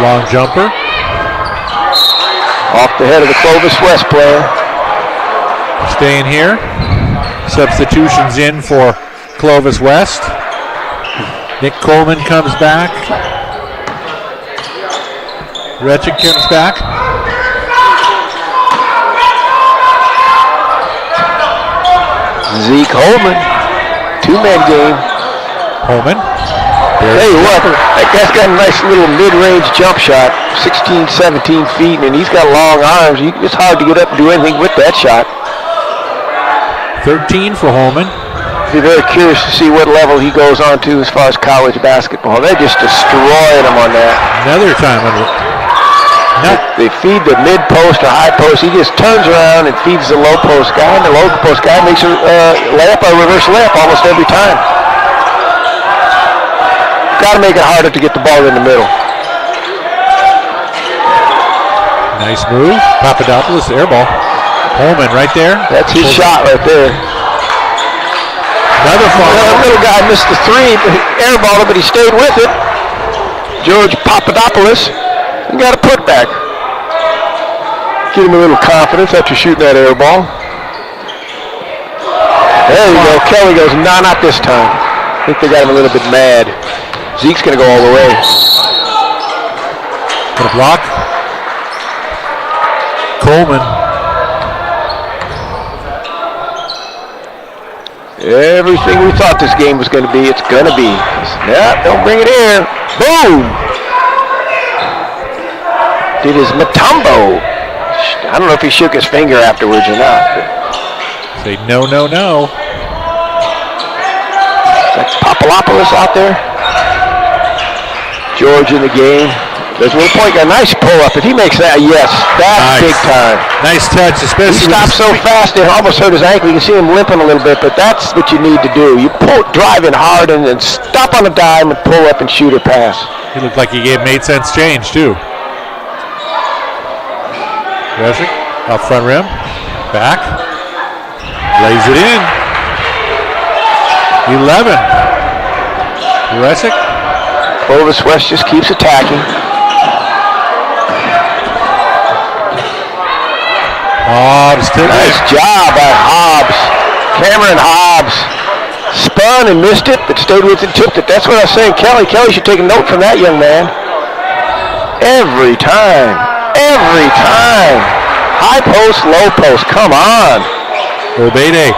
Long jumper. Off the head of the Clovis West player. Staying here. Substitutions in for Clovis West. Nick Coleman comes back. Retchik comes back. Zeke Holman. Two-man game. Holman. Hey, what? That guy's got a nice little mid-range jump shot, 16, 17 feet, and he's got long arms. It's hard to get up and do anything with that shot. 13 for Holman. Be very curious to see what level he goes on to as far as college basketball. They're just destroying him on that. Another time. They feed the mid-post or high post. He just turns around and feeds the low-post guy, and the low-post guy makes a layup or a reverse layup almost every time. Got to make it harder to get the ball in the middle. Nice move. Papadopoulos, air ball. Holman right there. That's his shot right there. Another fall. Well, the little guy missed the three, air ball, but he stayed with it. George Papadopoulos. He got a putback. Give him a little confidence after shooting that air ball. There you go. Kelly goes, nah, not this time. I think they got him a little bit mad. Zeke's going to go all the way. Got a block. Coleman. Everything we thought this game was going to be, it's going to be. Yeah, don't bring it here. Boom! Did his Matumbo. I don't know if he shook his finger afterwards or not. Say no, no, no. That's Papadopoulos out there. George in the game. There's a little point guard. Nice pull-up. If he makes that, yes, that's Nice. big time. Nice touch, He especially with stopped so fast it almost hurt his ankle. You can see him limping a little bit, but that's what you need to do. You drive in hard and then stop on a dime and pull up and shoot or pass. He looked like he made sense change, too. Resick, out front rim. Back. Lays it in. 11. Resick. Clovis West just keeps attacking. Hobbs to Nice job by Hobbs. Cameron Hobbs spun and missed it, but stayed with it, tipped it. That's what I was saying. Kelly should take a note from that young man. Every time. Every time. High post, low post. Come on. Obede.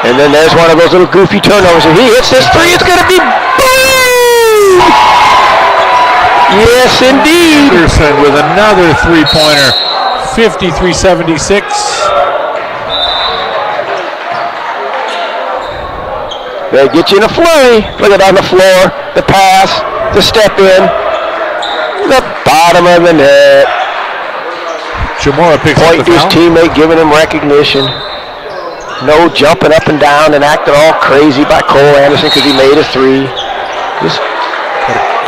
And then there's one of those little goofy turnovers. And he hits this three. It's going to be boom! Yes, indeed. Peterson with another three-pointer. 53-76. They get you in a flurry. Look at on the floor. The pass. The step in. The bottom of the net. Jamora picks up the Point to his foul. teammate, giving him recognition. No jumping up and down and acting all crazy by Cole Anderson because he made a three. Just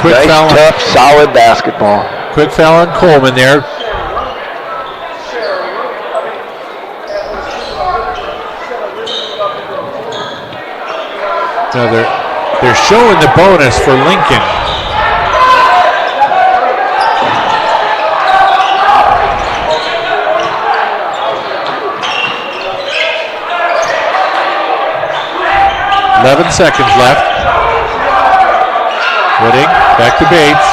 Quick nice, foul. tough, solid basketball. Quick foul on Coleman there. Now they're showing the bonus for Lincoln. .11 seconds left. Whitting, back to Bates.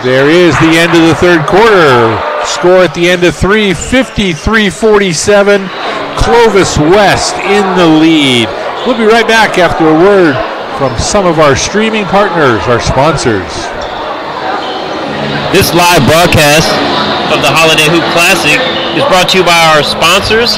There is the end of the third quarter. Score at the end of 53-47. Clovis West in the lead. We'll be right back after a word from some of our streaming partners, our sponsors. This live broadcast of the Holiday Hoop Classic is brought to you by our sponsors.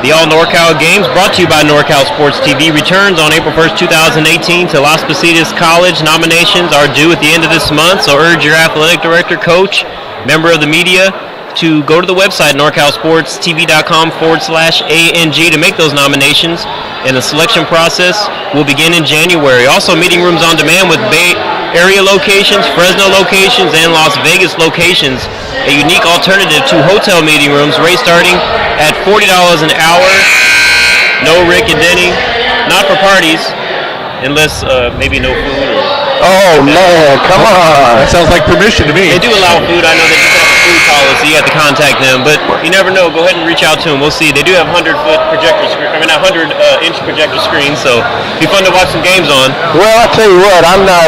The All NorCal Games, brought to you by NorCal Sports TV, returns on April 1st, 2018 to Las Positas College. Nominations are due at the end of this month, so urge your athletic director, coach, member of the media to go to the website, norcalsportstv.com/ANG, to make those nominations. And the selection process will begin in January. Also, meeting rooms on demand with Bay Area locations, Fresno locations, and Las Vegas locations. A unique alternative to hotel meeting rooms, rate starting at $40 an hour. No Rick and Denny, not for parties, unless maybe no food. Oh, man, come on. That sounds like permission to me. They do allow food. I know they just have a food policy. You have to contact them, but you never know. Go ahead and reach out to them. We'll see. They do have 100-foot projector screen. 100-inch projector screen, so it'd be fun to watch some games on. Well, I'll tell you what, I'm not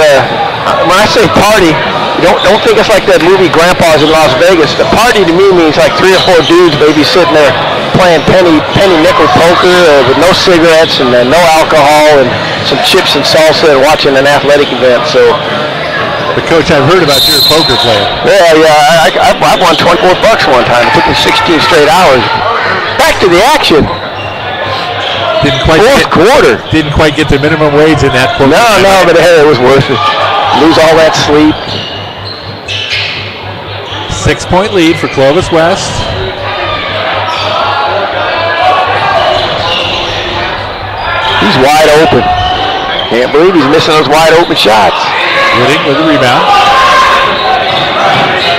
when I say party, don't think it's like that movie Grandpa's in Las Vegas. The party to me means like 3 or 4 dudes maybe sitting there playing penny nickel poker with no cigarettes and no alcohol and some chips and salsa and watching an athletic event. So, But Coach, I've heard about your poker player. yeah, I won $24 one time. It took me 16 straight hours. Back to the action. Fourth quarter. Didn't quite get the minimum wage in that poker. No, but hey, it was worth it. Lose all that sleep. 6-point lead for Clovis West. He's wide open. Can't believe he's missing those wide open shots. Whitting with the rebound.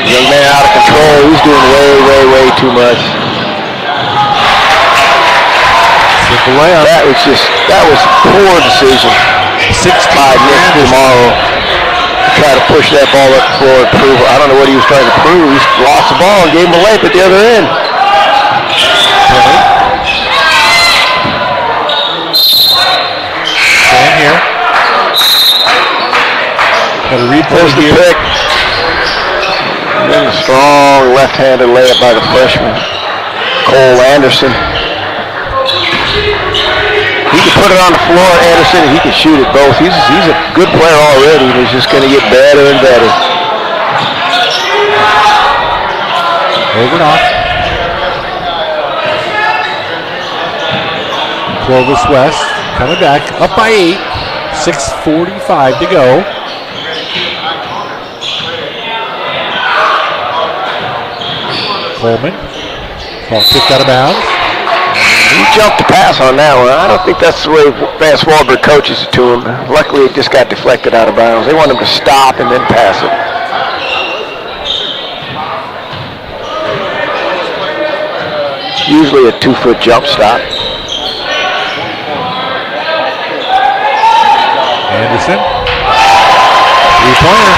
Young man out of control. He's doing way too much. Simple layup. That was poor decision 6 by Nick tomorrow. Try to push that ball up the floor and prove. I don't know what he was trying to prove. He lost the ball and gave him a layup at the other end. Stand here. Got a replay There's the here. pick. Strong left-handed layup by the freshman, Cole Anderson. He can put it on the floor, Anderson, and he can shoot it both. He's a good player already, and he's just going to get better and better. Over and off. Clovis West coming back, up by 8. 6:45 to go. Coleman. Ball kicked out of bounds. He jumped the pass on that one. I don't think that's the way Vance Wahlberg coaches it to him. Luckily, it just got deflected out of bounds. They want him to stop and then pass it. Usually a 2-foot jump stop. Anderson. Three-pointer.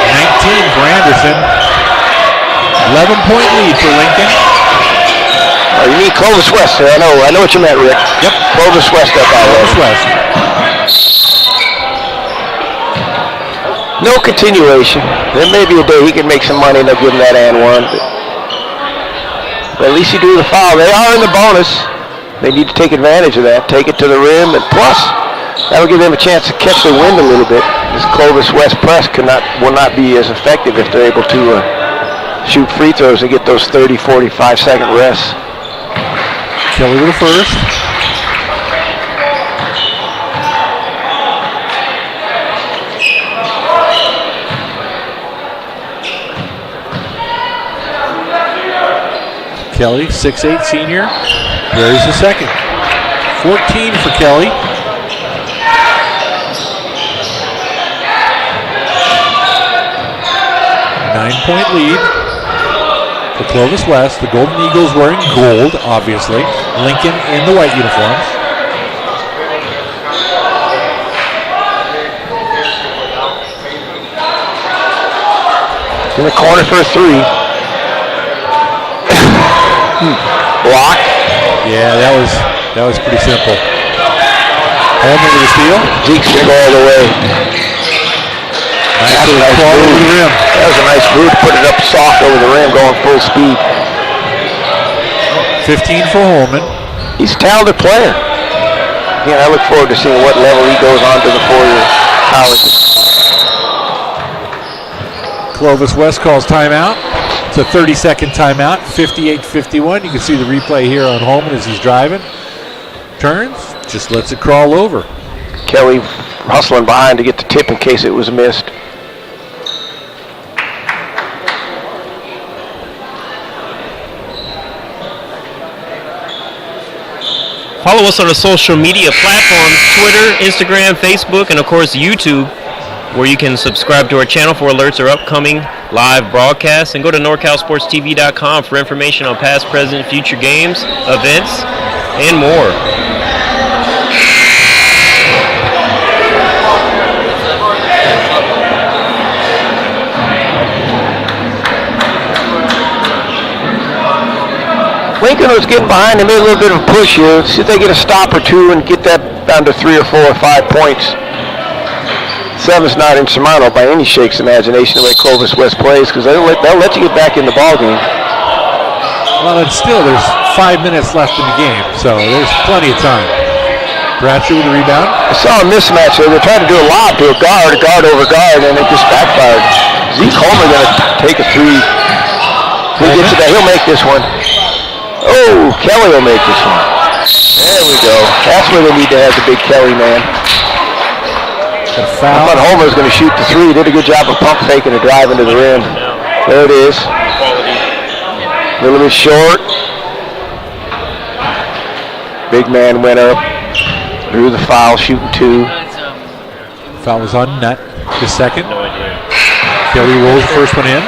19 for Anderson. 11-point lead for Lincoln. Oh, you need Clovis West there. I know what you meant, Rick. Yep. Clovis West up out there. Clovis West. No continuation. There may be a day he can make some money and they'll give him that and one. But at least you do the foul. They are in the bonus. They need to take advantage of that. Take it to the rim, and plus, that'll give them a chance to catch the wind a little bit. This Clovis West press will not be as effective if they're able to shoot free throws and get those 30, 45-second rests. Kelly with the first. Kelly, 6'8" senior. There's the second. 14 for Kelly. Nine-point lead for Clovis West. The Golden Eagles wearing gold, obviously. Lincoln in the white uniforms. In the corner for a three. Block. Yeah, that was pretty simple. Holman with the steal. Zeke's going to go all the way. Nice little claw over the rim. That was a nice move to put it up soft over the rim, going full speed. 15 for Holman. He's a talented player. Again, I look forward to seeing what level he goes on to the four-year college. Clovis West calls timeout. It's a 30-second timeout, 58-51. You can see the replay here on Holman as he's driving. Turns, just lets it crawl over. Kelly hustling behind to get the tip in case it was missed. Follow us on the social media platforms, Twitter, Instagram, Facebook, and of course YouTube, where you can subscribe to our channel for alerts or upcoming live broadcasts, and go to NorCalSportsTV.com for information on past, present, future games, events, and more. Lincoln was getting behind. They made a little bit of a push here. See if they get a stop or two and get that down to 3 or 4 or 5 points. 7's not insurmountable by any shake's imagination the way Clovis West plays, because they'll let you get back in the ball game. Well, it's still, there's 5 minutes left in the game, so there's plenty of time. Bratcher with the rebound. I saw a mismatch there. They're trying to do a lob to a guard over guard, and it just backfired. Zeke Holman going to take a three. He'll get to that. He'll make this one. Oh, Kelly will make this one. There we go. That's where they need to have the big Kelly man. A foul. I thought Homer was going to shoot the three. He did a good job of pump faking and driving to the rim. There it is. A little bit short. Big man went up. Drew the foul, shooting 2. Foul was on net. The second. Kelly rolls the first one in.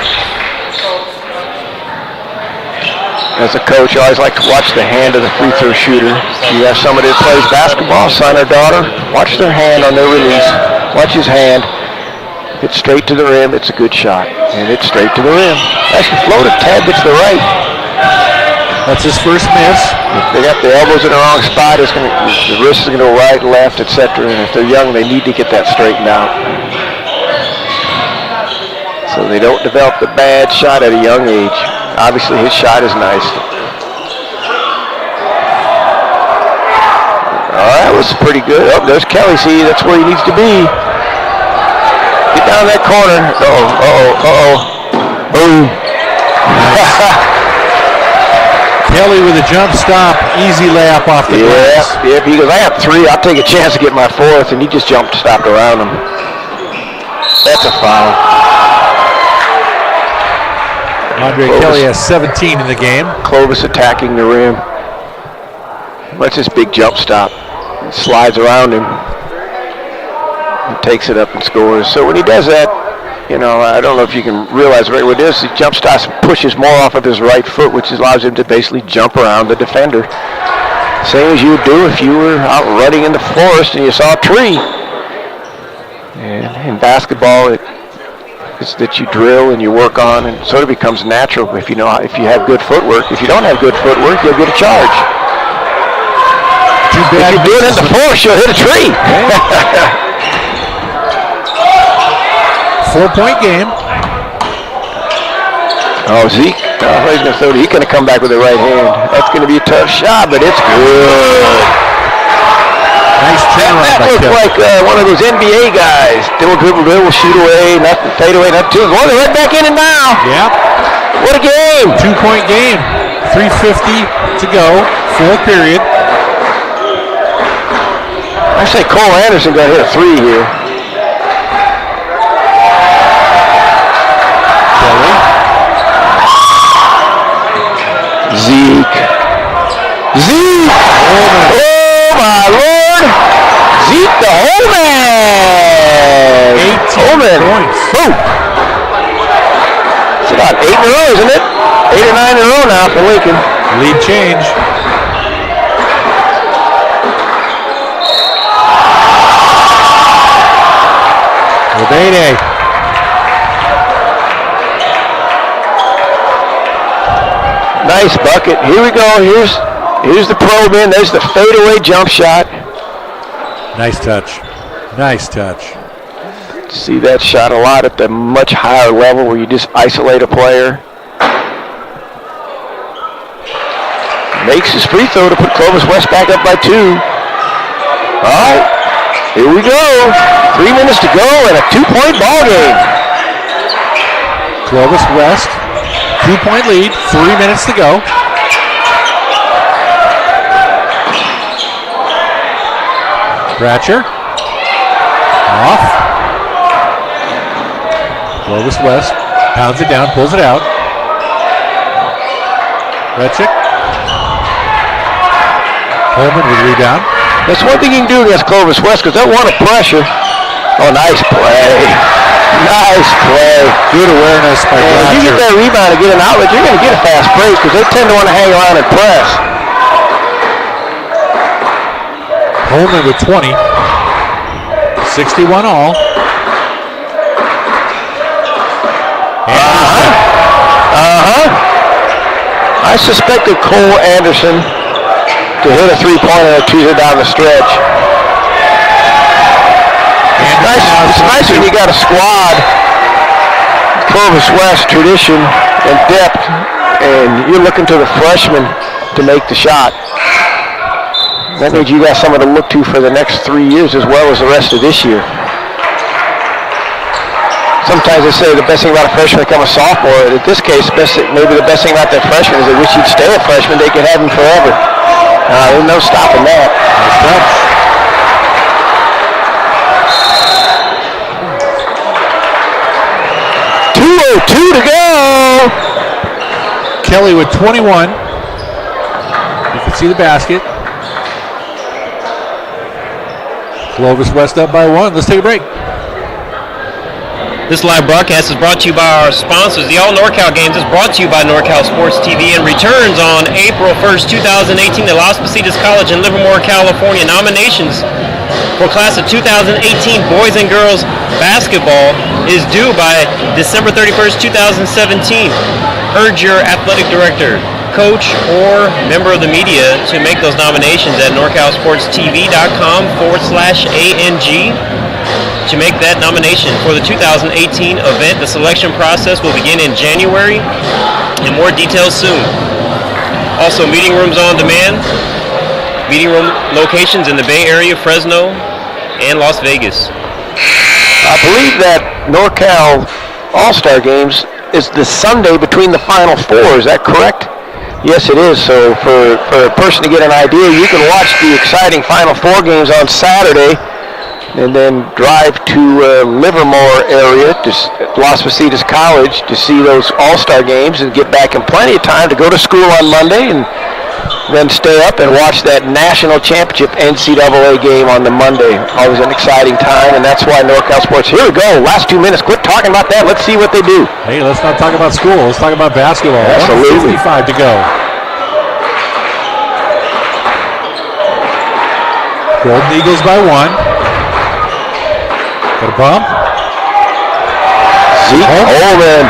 As a coach, I always like to watch the hand of the free throw shooter. You have somebody that plays basketball, son or daughter, watch their hand on their release. Watch his hand. It's straight to the rim. It's a good shot. And it's straight to the rim. Actually floated a tad bit to the right. That's his first miss. If they got the elbows in the wrong spot, the wrist is going to go right, left, etc. And if they're young, they need to get that straightened out. So they don't develop the bad shot at a young age. Obviously, his shot is nice. Oh, that was pretty good. Oh, there's Kelly. See, that's where he needs to be. Get down that corner. Boom. Kelly with a jump stop, easy layup off the glass. Yeah, he goes, I have 3. I'll take a chance to get my 4th, and he just stopped around him. That's a foul. Andre Kelly has 17 in the game. Clovis attacking the rim. What's this big jump stop? He slides around him. And takes it up and scores. So when he does that, I don't know if you can realize right what it is. He jump stops and pushes more off of his right foot, which allows him to basically jump around the defender. Same as you would do if you were out running in the forest and you saw a tree. And in basketball, it's that you drill and you work on, and sort of becomes natural if you have good footwork. If you don't have good footwork, you'll get a charge. Too bad. If you do it in the forest, you'll hit a tree. 4-point game. Oh, Zeke. He's going to throw it. He's going to come back with the right hand. That's going to be a tough shot, but it's good. Nice turnaround. That looks like one of those NBA guys. Dribble, shoot away, nothing, fade away, nothing. Well, they're right back in it now. Yep. What a game. 2-point game. 3:50 to go. 4th period. I say Cole Anderson got to hit a 3 here. Zeke. Oh, my Lord. Zeke the Holman. 18 points. Boom. It's about 8 in a row, isn't it? 8 or 9 in a row now for Lincoln. Lead change. Obede. Nice bucket. Here we go. Here's the probe in. There's the fadeaway jump shot. Nice touch. Nice touch. See that shot a lot at the much higher level where you just isolate a player. Makes his free throw to put Clovis West back up by 2. All right. Here we go. 3 minutes to go and a 2-point ball game. Clovis West. 2-point lead, 3 minutes to go. Bratcher. Off. Clovis West pounds it down, pulls it out. Retchick. Holman with rebound. That's one thing you can do against Clovis West because they'll want to pressure. Oh, nice play. Nice play. Good awareness by Bratcher. If you get that rebound and get an outlet, you're going to get a fast break because they tend to want to hang around and press. Holman with 20. 61 all. I suspected Cole Anderson to hit a 3-pointer or 2 down the stretch. It's nice when you got a squad, Clovis West tradition and depth, and you're looking to the freshmen to make the shot. That means you got someone to look to for the next 3 years as well as the rest of this year. Sometimes they say the best thing about a freshman become a sophomore. In this case, maybe the best thing about that freshman is they wish he'd stay a freshman. They could have him forever. There's no stopping that. Nice 2:02 to go. Kelly with 21. You can see the basket. Clovis West up by 1. Let's take a break. This live broadcast is brought to you by our sponsors. The All NorCal Games is brought to you by NorCal Sports TV and returns on April 1st, 2018 to Las Positas College in Livermore, California. Nominations for class of 2018 boys and girls basketball is due by December 31st, 2017. Urge your athletic director. coach, or member of the media to make those nominations at NorCalSportsTV.com/ANG to make that nomination for the 2018 event. The selection process will begin in January, and more details soon. Also, meeting rooms on demand, meeting room locations in the Bay Area, Fresno, and Las Vegas. I believe that NorCal All-Star Games is the Sunday between the Final Four. Is that correct? Yes, it is. So for a person to get an idea, you can watch the exciting Final Four games on Saturday and then drive to Livermore area to Las Positas College to see those All-Star games and get back in plenty of time to go to school on Monday and then stay up and watch that national championship NCAA game on the Monday. Always an exciting time, and that's why NorCal Sports. Here we go. Last 2 minutes. Quit talking about that. Let's see what they do. Hey, let's not talk about school. Let's talk about basketball. Absolutely. 1:55 to go. Golden Eagles by 1. Got a bump. Zeke Holman.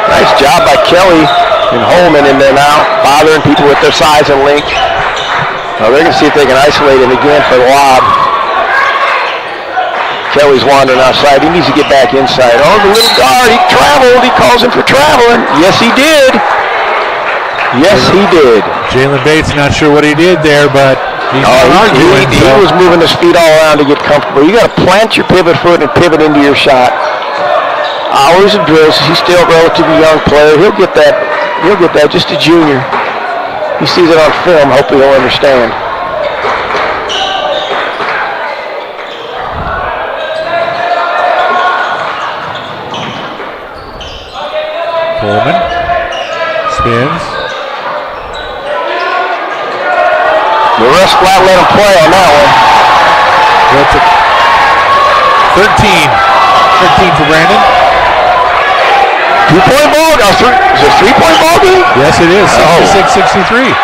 Nice job by Kelly and Holman in there now, bothering people with their size and length. Now they're going to see if they can isolate him again for the lob. Kelly's wandering outside. He needs to get back inside. Oh, the little guard, he traveled. He calls him for traveling. Yes, he did. Yes, he did. Jalen Bates, not sure what he did there, but he's not arguing. He was moving his feet all around to get comfortable. You got to plant your pivot foot and pivot into your shot. Hours of drills. He's still a relatively young player. He'll get that. He'll get that. Just a junior. He sees it on film. Hopefully he'll understand. Coleman spins. The rest flat let him play on that one. 13 for Brandon. 2-point ball? Is it a 3-point ball game? Yes, it is. 66-63.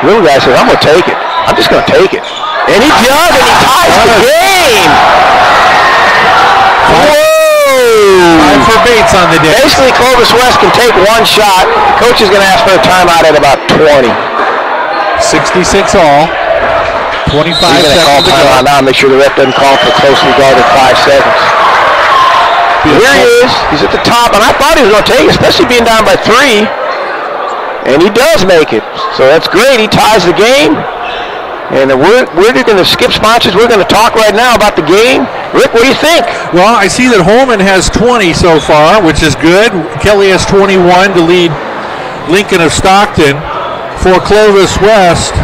Little guy says, I'm going to take it. I'm just going to take it. And he does, and he ties the game. Whoa! 5 for Bates on the day. Basically, Clovis West can take one shot. The coach is going to ask for a timeout at about 20. 66 all. 25 He's going to call seconds to timeout go. now. Make sure the ref doesn't call for closely guarded 5 seconds. Here he is. He's at the top, and I thought he was going to take it, especially being down by 3. And he does make it. So that's great. He ties the game. And we're going to skip sponsors. We're going to talk right now about the game. Rick, what do you think? Well, I see that Holman has 20 so far, which is good. Kelly has 21 to lead Lincoln of Stockton. For Clovis West,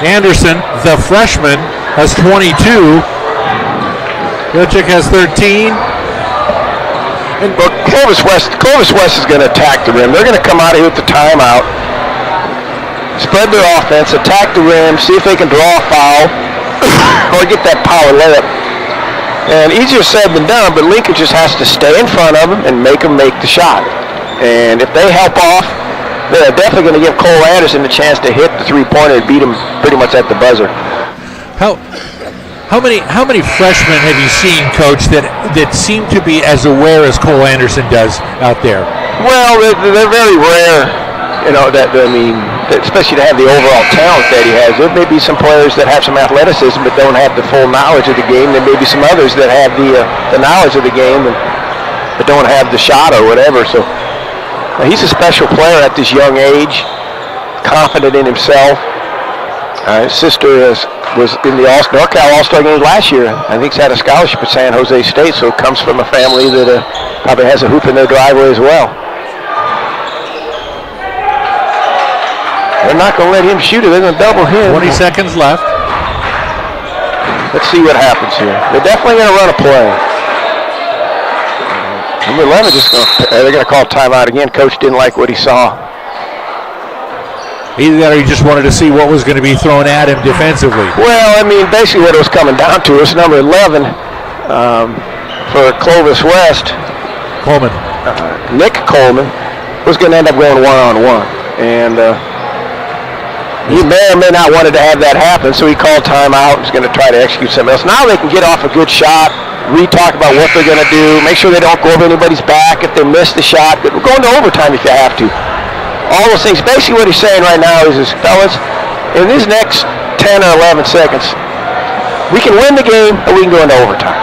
Anderson, the freshman, has 22. Ilchik has 13. And but Clovis West is going to attack the rim. They're going to come out of here with the timeout, spread their offense, attack the rim, see if they can draw a foul or get that power layup. And easier said than done, but Lincoln just has to stay in front of them and make them make the shot. And if they help off, they're definitely going to give Cole Anderson a chance to hit the three-pointer and beat him pretty much at the buzzer. How many freshmen have you seen, Coach, that seem to be as aware as Cole Anderson does out there? Well, they're very rare, you know, especially to have the overall talent that he has. There may be some players that have some athleticism but don't have the full knowledge of the game. There may be some others that have the knowledge of the game but don't have the shot or whatever. So he's a special player at this young age, confident in himself. His sister was in the NorCal All-Star game last year. I think he's had a scholarship at San Jose State, so it comes from a family that probably has a hoop in their driveway as well. They're not going to let him shoot it. They're going to double him. 20 seconds left. Let's see what happens here. They're definitely going to run a play. Number 11 they're going to call timeout again. Coach didn't like what he saw. Either that or he just wanted to see what was going to be thrown at him defensively. Well, I mean, basically what it was coming down to is number 11 for Clovis West. Coleman. Nick Coleman was going to end up going one-on-one. And he may or may not wanted to have that happen, so he called timeout. He's going to try to execute something else. Now they can get off a good shot re-talk about what they're going to do. Make sure they don't go over anybody's back if they miss the shot. But we're going to overtime if you have to. All those things. Basically what he's saying right now is fellas, in these next 10 or 11 seconds, we can win the game or we can go into overtime.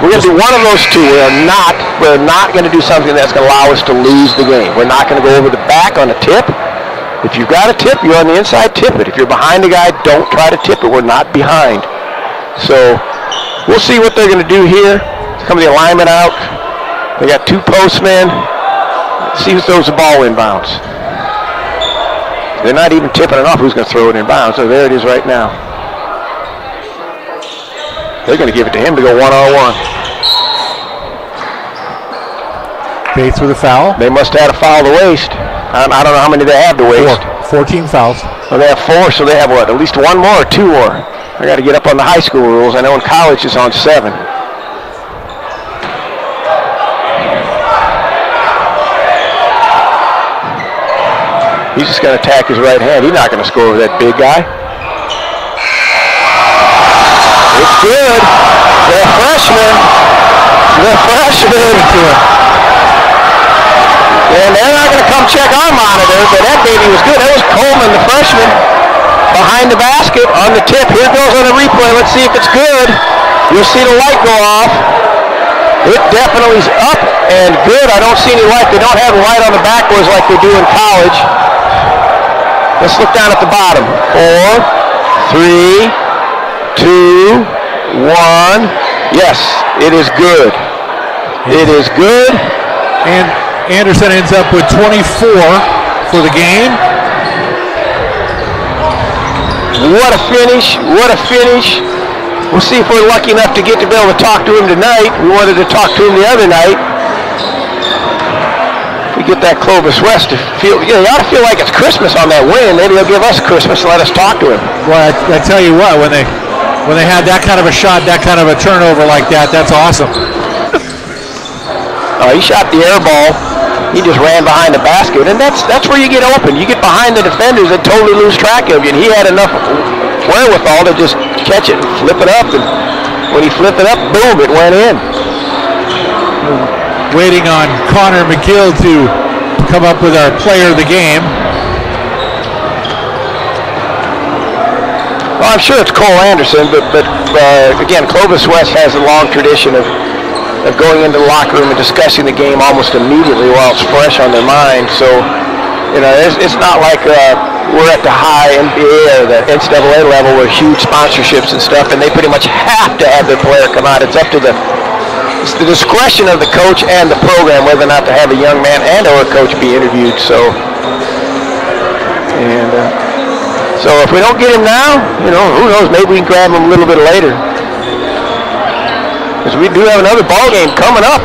We're going to do one of those two. We're not going to do something that's going to allow us to lose the game. We're not going to go over the back on a tip. If you've got a tip, you're on the inside, tip it. If you're behind the guy, don't try to tip it. We're not behind. So we'll see what they're going to do here. Come the alignment out. They got 2 postmen. Let's see who throws the ball inbounds. They're not even tipping it off who's going to throw it inbounds. So there it is right now. They're going to give it to him to go one-on-one. Bates with a foul. They must have had a foul to waste. I don't know how many they have to waste. 14 fouls. Well, they have 4, so they have what? At least 1 more or 2 more. I got to get up on the high school rules. I know in college it's on 7. He's just going to attack his right hand. He's not going to score with that big guy. It's good. The freshman. And they're not going to come check our monitor, but that baby was good. That was Coleman, the freshman, behind the basket on the tip. Here goes on the replay. Let's see if it's good. You'll see the light go off. It definitely is up and good. I don't see any light. They don't have the light on the backboards like they do in college. Let's look down at the bottom. 4, 3, 2, 1. Yes, it is good. It is good. And Anderson ends up with 24 for the game. What a finish. What a finish. We'll see if we're lucky enough to get to be able to talk to him tonight. We wanted to talk to him the other night. If we get that Clovis West to feel, you ought to feel like it's Christmas on that win. Maybe they'll give us Christmas and let us talk to him. Well, I tell you what, when they had that kind of a shot, that kind of a turnover like that, that's awesome. He shot the air ball. He just ran behind the basket, and that's where you get open. You get behind the defenders that totally lose track of you, and he had enough wherewithal to just catch it and flip it up, and when he flipped it up, boom, it went in. Waiting on Connor McGill to come up with our player of the game. Well, I'm sure it's Cole Anderson, but again, Clovis West has a long tradition of going into the locker room and discussing the game almost immediately while it's fresh on their mind. So, it's not like we're at the high NBA or the NCAA level where huge sponsorships and stuff, and they pretty much have to have their player come out. It's up to the discretion of the coach and the program whether or not to have a young man and or a coach be interviewed. So if we don't get him now, who knows? Maybe we can grab him a little bit later. Because we do have another ball game coming up.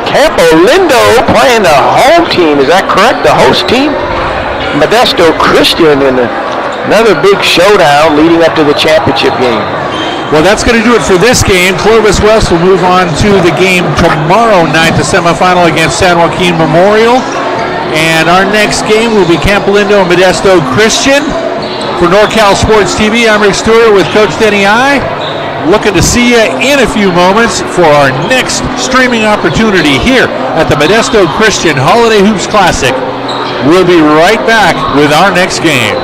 Campo Lindo playing the home team. Is that correct? The host team? Modesto Christian in another big showdown leading up to the championship game. Well, that's going to do it for this game. Clovis West will move on to the game tomorrow night, the semifinal against San Joaquin Memorial. And our next game will be Campo Lindo and Modesto Christian. For NorCal Sports TV, I'm Rick Stewart with Coach Denny I. Looking to see you in a few moments for our next streaming opportunity here at the Modesto Christian Holiday Hoops Classic. We'll be right back with our next game.